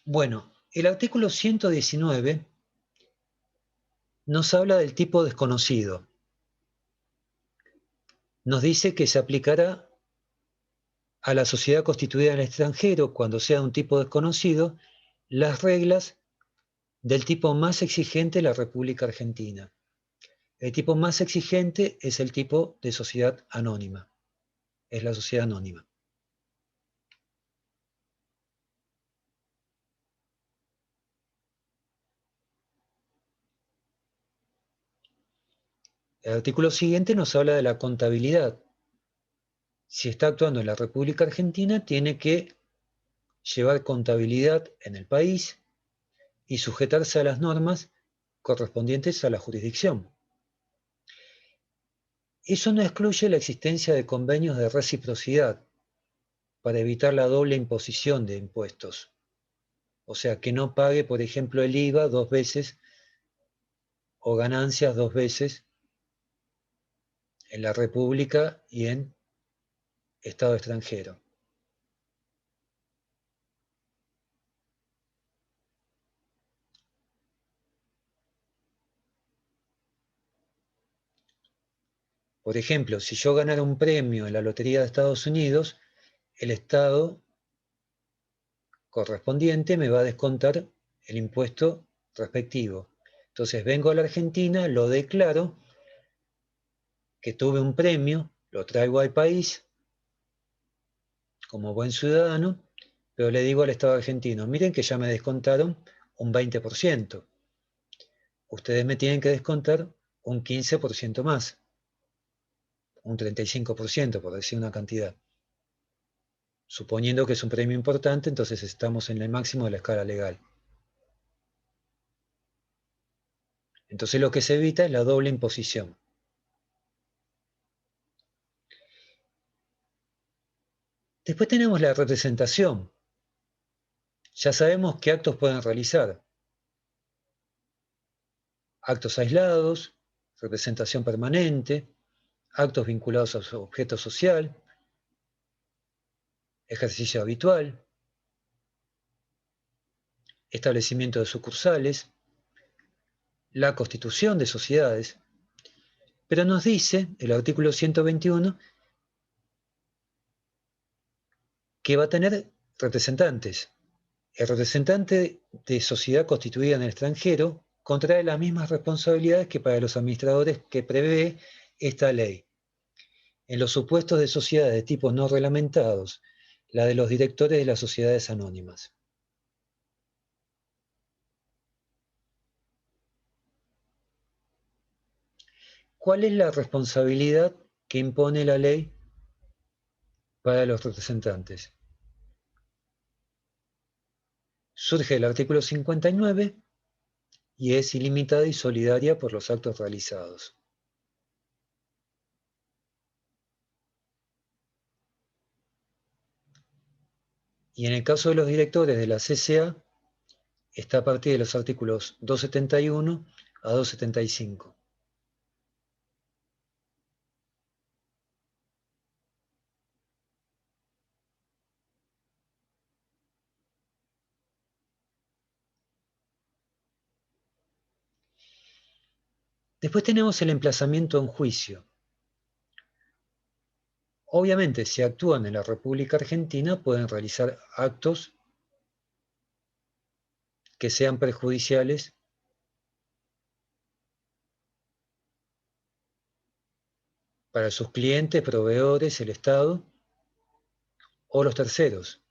Bueno, el artículo 119 nos habla del tipo desconocido. Nos dice que se aplicará a la sociedad constituida en el extranjero, cuando sea un tipo desconocido, las reglas del tipo más exigente de la República Argentina. El tipo más exigente es el tipo de sociedad anónima. Es la sociedad anónima. El artículo siguiente nos habla de la contabilidad. Si está actuando en la República Argentina, tiene que llevar contabilidad en el país y sujetarse a las normas correspondientes a la jurisdicción. Eso no excluye la existencia de convenios de reciprocidad. para evitar la doble imposición de impuestos. O sea, que no pague, por ejemplo, el IVA 2 veces o ganancias 2 veces en la República y en Estado extranjero. Por ejemplo, si yo ganara un premio en la Lotería de Estados Unidos, el Estado correspondiente me va a descontar el impuesto respectivo. Entonces vengo a la Argentina, lo declaro, que tuve un premio, lo traigo al país como buen ciudadano, pero le digo al Estado argentino, miren que ya me descontaron un 20%. Ustedes me tienen que descontar un 15% más, un 35%, por decir una cantidad. Suponiendo que es un premio importante, entonces estamos en el máximo de la escala legal. Entonces lo que se evita es la doble imposición. Después tenemos la representación. Ya sabemos qué actos pueden realizar. Actos aislados, representación permanente, actos vinculados a su objeto social, ejercicio habitual, establecimiento de sucursales, la constitución de sociedades, pero nos dice el artículo 121 que va a tener representantes. El representante de sociedad constituida en el extranjero contrae las mismas responsabilidades que para los administradores que prevé esta ley. En los supuestos de sociedades de tipo no reglamentados, la de los directores de las sociedades anónimas. ¿Cuál es la responsabilidad que impone la ley para los representantes? Surge el artículo 59 y es ilimitada y solidaria por los actos realizados. Y en el caso de los directores de la CCA, está a partir de los artículos 271 a 275. Después tenemos el emplazamiento en juicio. Obviamente, si actúan en la República Argentina, pueden realizar actos que sean perjudiciales para sus clientes, proveedores, el Estado o los terceros.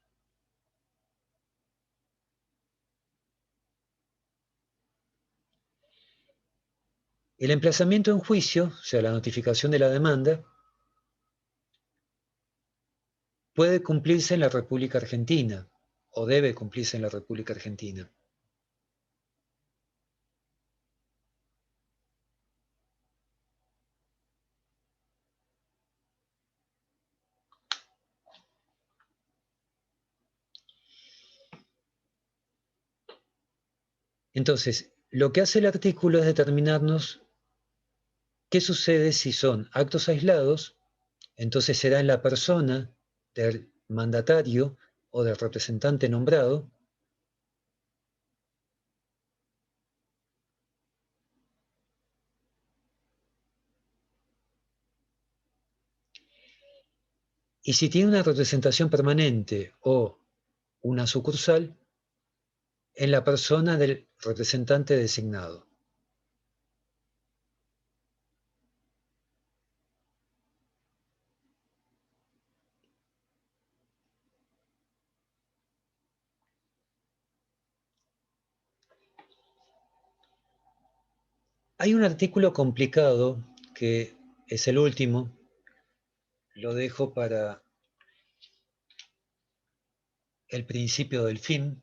El emplazamiento en juicio, o sea, la notificación de la demanda, puede cumplirse en la República Argentina o debe cumplirse en la República Argentina. Entonces, lo que hace el artículo es determinarnos qué sucede si son actos aislados, entonces será en la persona del mandatario o del representante nombrado, y si tiene una representación permanente o una sucursal, en la persona del representante designado. Hay un artículo complicado que es el último, lo dejo para el principio del fin,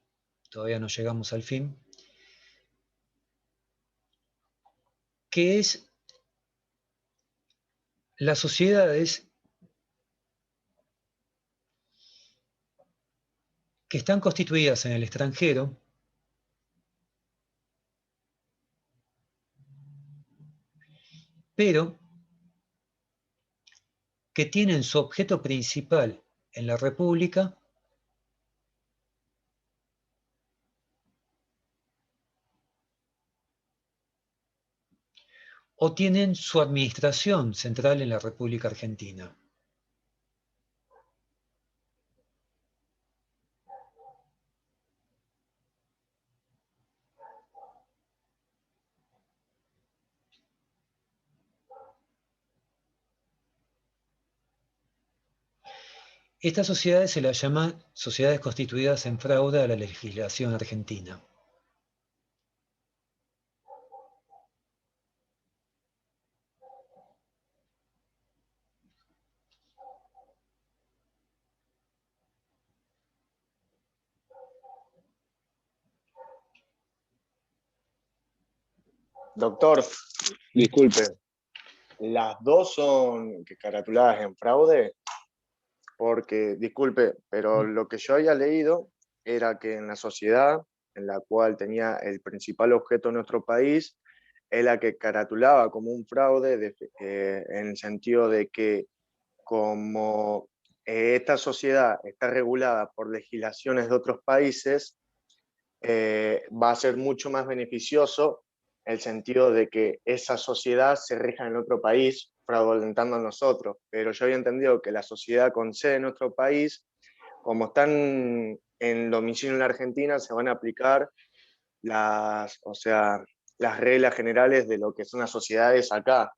todavía no llegamos al fin, que es las sociedades que están constituidas en el extranjero, pero que tienen su objeto principal en la República o tienen su administración central en la República Argentina. Estas sociedades se las llama sociedades constituidas en fraude a la legislación argentina. Doctor, disculpe, ¿las dos son caratuladas en fraude? Porque, disculpe, pero lo que yo había leído era que en la sociedad en la cual tenía el principal objeto de nuestro país, es la que caratulaba como un fraude en el sentido de que como esta sociedad está regulada por legislaciones de otros países, va a ser mucho más beneficioso el sentido de que esa sociedad se rija en otro país, fraudulentando a nosotros. Pero yo había entendido que la sociedad con sede en nuestro país, como están en domicilio en la Argentina, se van a aplicar las reglas generales de lo que son las sociedades acá.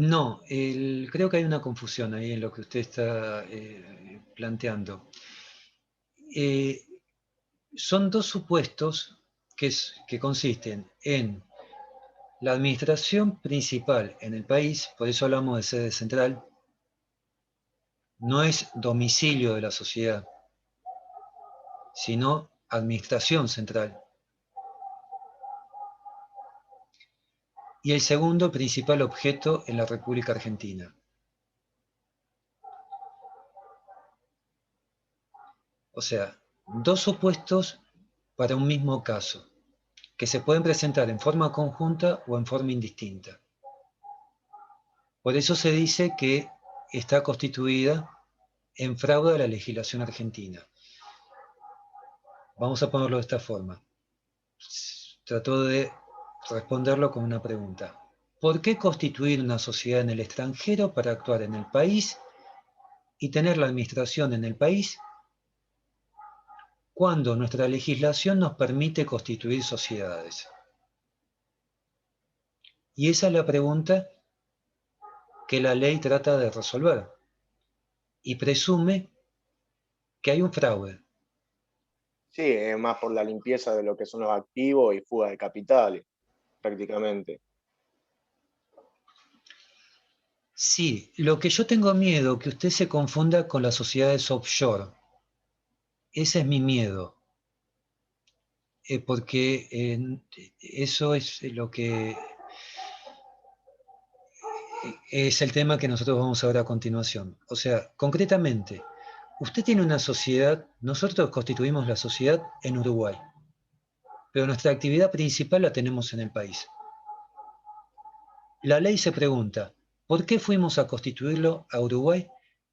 No, creo que hay una confusión ahí en lo que usted está planteando. Son dos supuestos que consisten en la administración principal en el país, por eso hablamos de sede central, no es domicilio de la sociedad, sino administración central. Y el segundo principal objeto en la República Argentina. O sea, dos supuestos para un mismo caso, que se pueden presentar en forma conjunta o en forma indistinta. Por eso se dice que está constituida en fraude a la legislación argentina. Vamos a ponerlo de esta forma. Trato de responderlo con una pregunta. ¿Por qué constituir una sociedad en el extranjero para actuar en el país y tener la administración en el país cuando nuestra legislación nos permite constituir sociedades? Y esa es la pregunta que la ley trata de resolver y presume que hay un fraude. Sí, es más por la limpieza de lo que son los activos y fuga de capitales, prácticamente. Sí, lo que yo tengo miedo que usted se confunda con las sociedades offshore. Ese es mi miedo. Porque eso es lo que es el tema que nosotros vamos a ver a continuación. O sea, concretamente, usted tiene una sociedad, nosotros constituimos la sociedad en Uruguay, pero nuestra actividad principal la tenemos en el país. La ley se pregunta, ¿por qué fuimos a constituirlo a Uruguay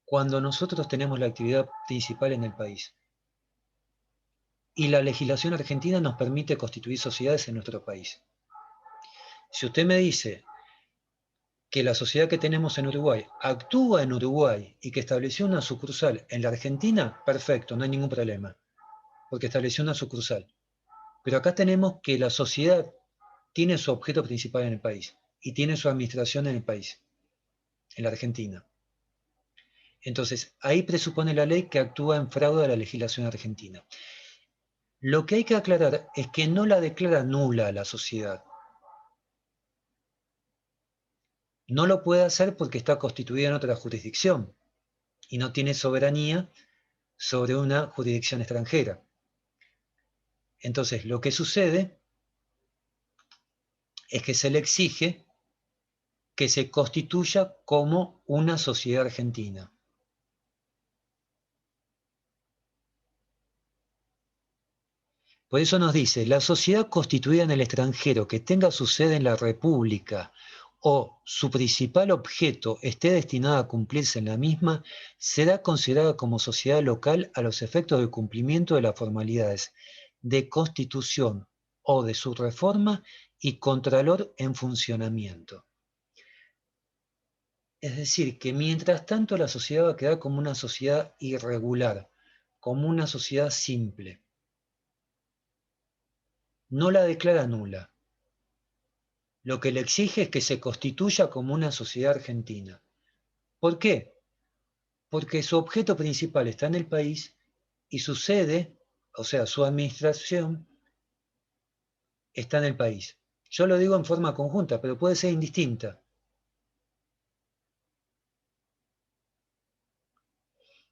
cuando nosotros tenemos la actividad principal en el país? Y la legislación argentina nos permite constituir sociedades en nuestro país. Si usted me dice que la sociedad que tenemos en Uruguay actúa en Uruguay y que estableció una sucursal en la Argentina, perfecto, no hay ningún problema, porque estableció una sucursal. Pero acá tenemos que la sociedad tiene su objeto principal en el país y tiene su administración en el país, en la Argentina. Entonces, ahí presupone la ley que actúa en fraude a la legislación argentina. Lo que hay que aclarar es que no la declara nula a la sociedad. No lo puede hacer porque está constituida en otra jurisdicción y no tiene soberanía sobre una jurisdicción extranjera. Entonces, lo que sucede es que se le exige que se constituya como una sociedad argentina. Por eso nos dice, la sociedad constituida en el extranjero que tenga su sede en la República o su principal objeto esté destinado a cumplirse en la misma, será considerada como sociedad local a los efectos del cumplimiento de las formalidades de constitución o de su reforma y contralor en funcionamiento. Es decir, que mientras tanto la sociedad va a quedar como una sociedad irregular, como una sociedad simple. No la declara nula. Lo que le exige es que se constituya como una sociedad argentina. ¿Por qué? Porque su objeto principal está en el país y su sede, o sea, su administración, está en el país. Yo lo digo en forma conjunta, pero puede ser indistinta.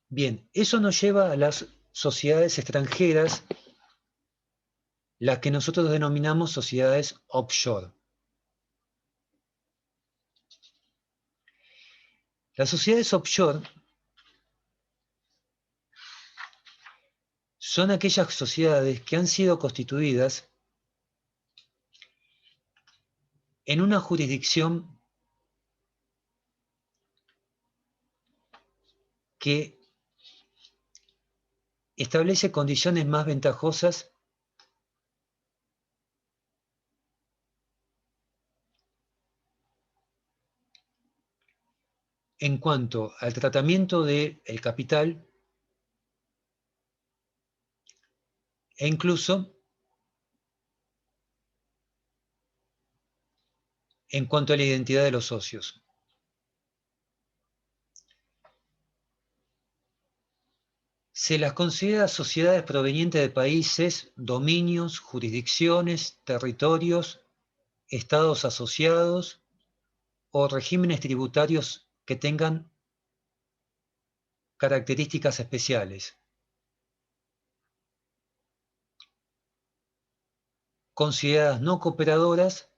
Bien, eso nos lleva a las sociedades extranjeras, las que nosotros denominamos sociedades offshore. Las sociedades offshore son aquellas sociedades que han sido constituidas en una jurisdicción que establece condiciones más ventajosas en cuanto al tratamiento del capital e incluso en cuanto a la identidad de los socios. Se las considera sociedades provenientes de países, dominios, jurisdicciones, territorios, estados asociados o regímenes tributarios que tengan características especiales. Consideradas no cooperadoras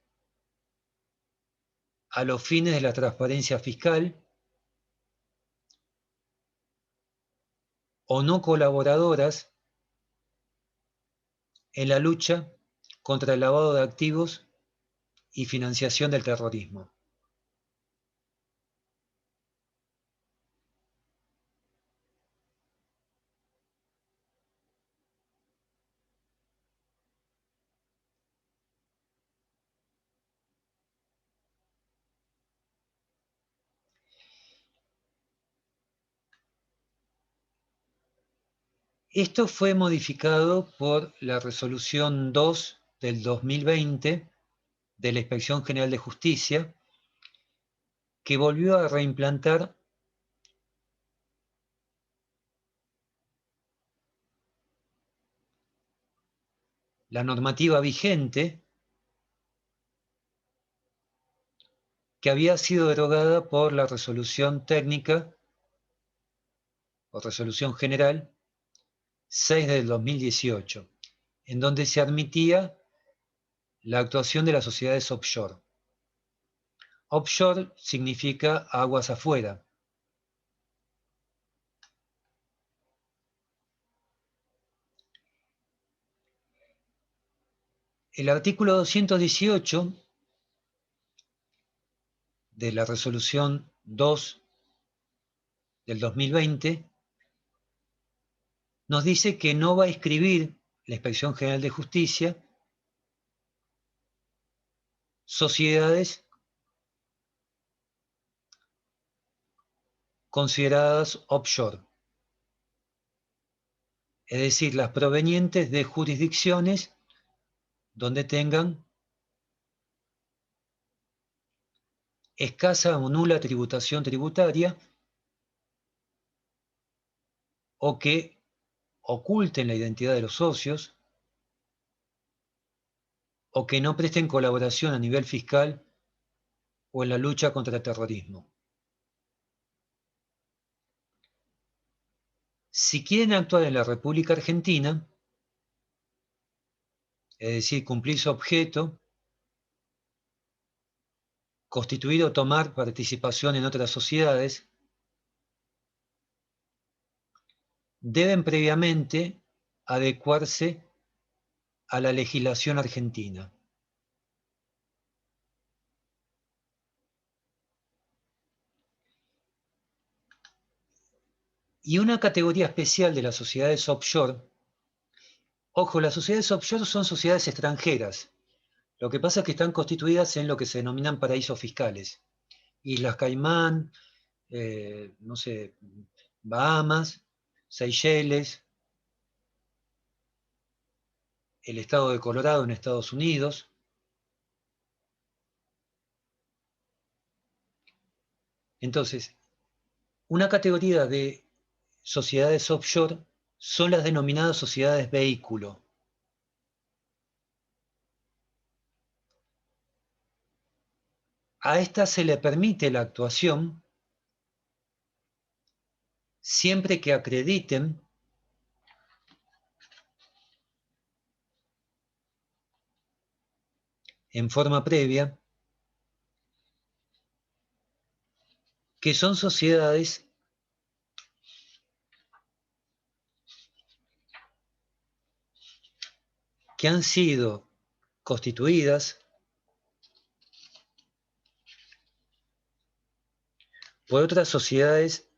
a los fines de la transparencia fiscal o no colaboradoras en la lucha contra el lavado de activos y financiación del terrorismo. Esto fue modificado por la resolución 2 del 2020 de la Inspección General de Justicia, que volvió a reimplantar la normativa vigente que había sido derogada por la resolución técnica o resolución general 6 del 2018, en donde se admitía la actuación de las sociedades offshore. Offshore significa aguas afuera. El artículo 218 de la resolución 2 del 2020 nos dice que no va a inscribir la Inspección General de Justicia sociedades consideradas offshore, es decir, las provenientes de jurisdicciones donde tengan escasa o nula tributación tributaria o que oculten la identidad de los socios o que no presten colaboración a nivel fiscal o en la lucha contra el terrorismo. Si quieren actuar en la República Argentina, es decir, cumplir su objeto constituir o tomar participación en otras sociedades, deben previamente adecuarse a la legislación argentina. Y una categoría especial de las sociedades offshore, ojo, las sociedades offshore son sociedades extranjeras. Lo que pasa es que están constituidas en lo que se denominan paraísos fiscales. Islas Caimán, no sé, Bahamas, Seychelles, el estado de Colorado en Estados Unidos. Entonces, una categoría de sociedades offshore son las denominadas sociedades vehículo. A estas se le permite la actuación siempre que acrediten en forma previa que son sociedades que han sido constituidas por otras sociedades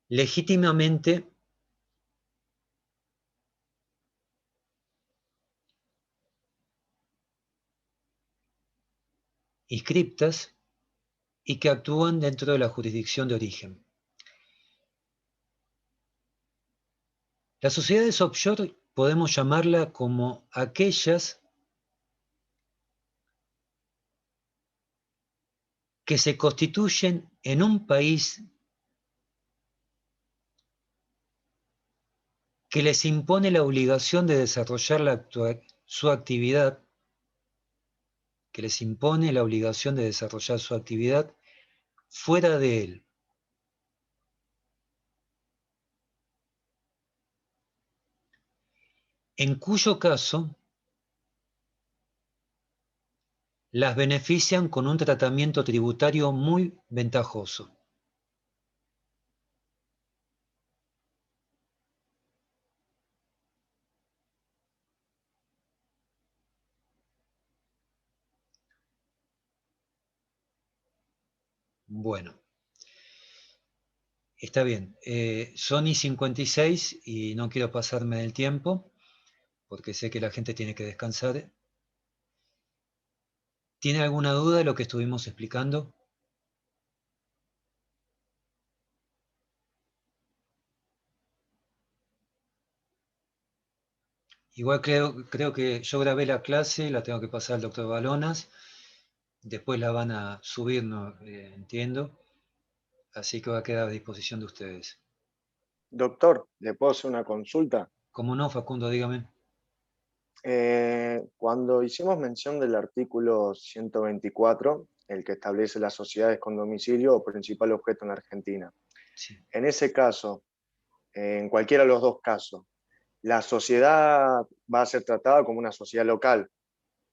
legítimamente inscriptas y que actúan dentro de la jurisdicción de origen. Las sociedades offshore podemos llamarla como aquellas que se constituyen en un país que les impone la obligación de desarrollar su actividad, fuera de él. En cuyo caso, las benefician con un tratamiento tributario muy ventajoso. Bueno, está bien. Son y 56 y no quiero pasarme del tiempo, porque sé que la gente tiene que descansar. ¿Tiene alguna duda de lo que estuvimos explicando? Igual creo que yo grabé la clase, la tengo que pasar al doctor Balonas, después la van a subir, no entiendo, así que va a quedar a disposición de ustedes. Doctor, ¿le puedo hacer una consulta? ¿Cómo no, Facundo? Dígame. Cuando hicimos mención del artículo 124, el que establece las sociedades con domicilio o principal objeto en Argentina, Sí. en ese caso, en cualquiera de los dos casos, la sociedad va a ser tratada como una sociedad local,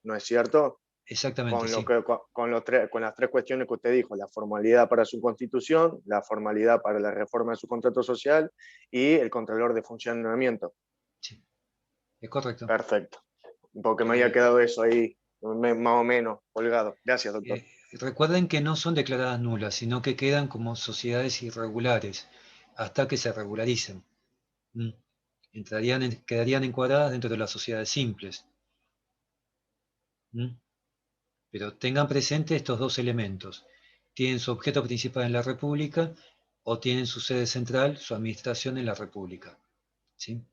¿no es cierto? Exactamente, sí. Con las tres cuestiones que usted dijo, la formalidad para su constitución, la formalidad para la reforma de su contrato social y el controlador de funcionamiento. Sí, es correcto. Perfecto, porque me había quedado eso ahí más o menos colgado. Gracias, doctor. Recuerden que no son declaradas nulas, sino que quedan como sociedades irregulares hasta que se regularicen. Quedarían encuadradas dentro de las sociedades simples. Pero tengan presente estos dos elementos. Tienen su objeto principal en la República o tienen su sede central, su administración en la República. ¿Sí?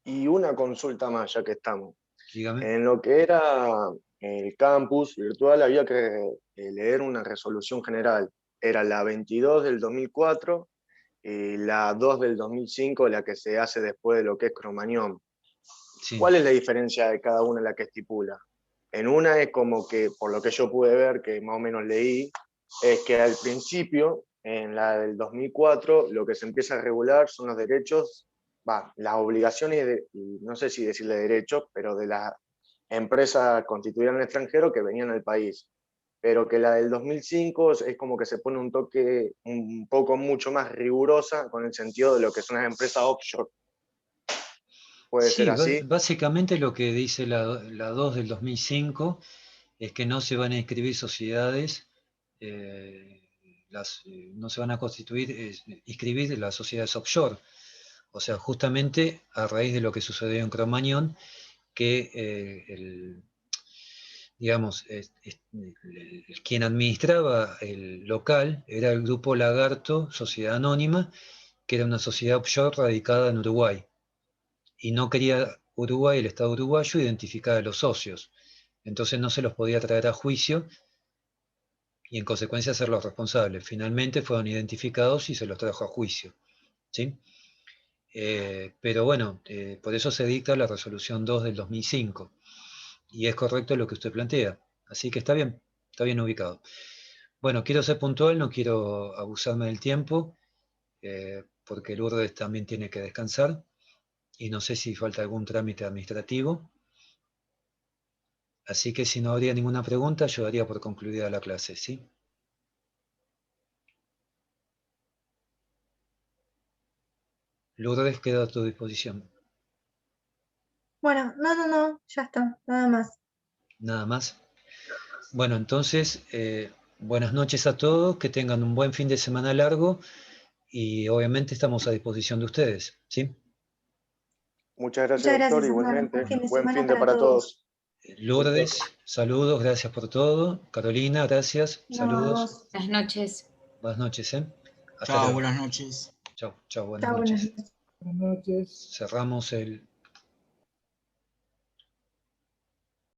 Y una consulta más, ya que estamos. Dígame. En lo que era el campus virtual había que leer una resolución general. Era la 22 del 2004 y la 2 del 2005, la que se hace después de lo que es Cromañón. Sí. ¿Cuál es la diferencia de cada una en la que estipula? En una es como que, por lo que yo pude ver, que más o menos leí, es que al principio En la del 2004 lo que se empieza a regular son los derechos, las obligaciones, no sé si decirle derechos, pero de las empresas constituidas en el extranjero que venían al país. Pero que la del 2005 es como que se pone un toque un poco mucho más rigurosa con el sentido de lo que son las empresas offshore. ¿Puede ser así? Básicamente lo que dice la 2 del 2005 es que no se van a inscribir sociedades, no se van a inscribir las sociedades offshore. O sea, justamente a raíz de lo que sucedió en Cromañón, que digamos, quien administraba el local era el Grupo Lagarto, Sociedad Anónima, que era una sociedad offshore radicada en Uruguay. Y no quería Uruguay, el Estado uruguayo, identificar a los socios. Entonces no se los podía traer a juicio y en consecuencia hacerlos responsables. Finalmente fueron identificados y se los trajo a juicio. ¿Sí? Pero bueno, por eso se dicta la resolución 2 del 2005. Y es correcto lo que usted plantea. Así que está bien ubicado. Bueno, quiero ser puntual, no quiero abusarme del tiempo, porque Lourdes también tiene que descansar. Y no sé si falta algún trámite administrativo. Así que si no habría ninguna pregunta, yo daría por concluida la clase, ¿sí? Lourdes, queda a tu disposición. Bueno, no, ya está, nada más. Nada más. Bueno, entonces, buenas noches a todos, que tengan un buen fin de semana largo y obviamente estamos a disposición de ustedes, ¿sí? Muchas gracias, doctor, igualmente. Buen fin de para todos. Lourdes, saludos, gracias por todo. Carolina, gracias, saludos. Buenas noches. Buenas noches, ¿eh? Chao, buenas noches. Chao, buenas noches. Buenas noches. Cerramos el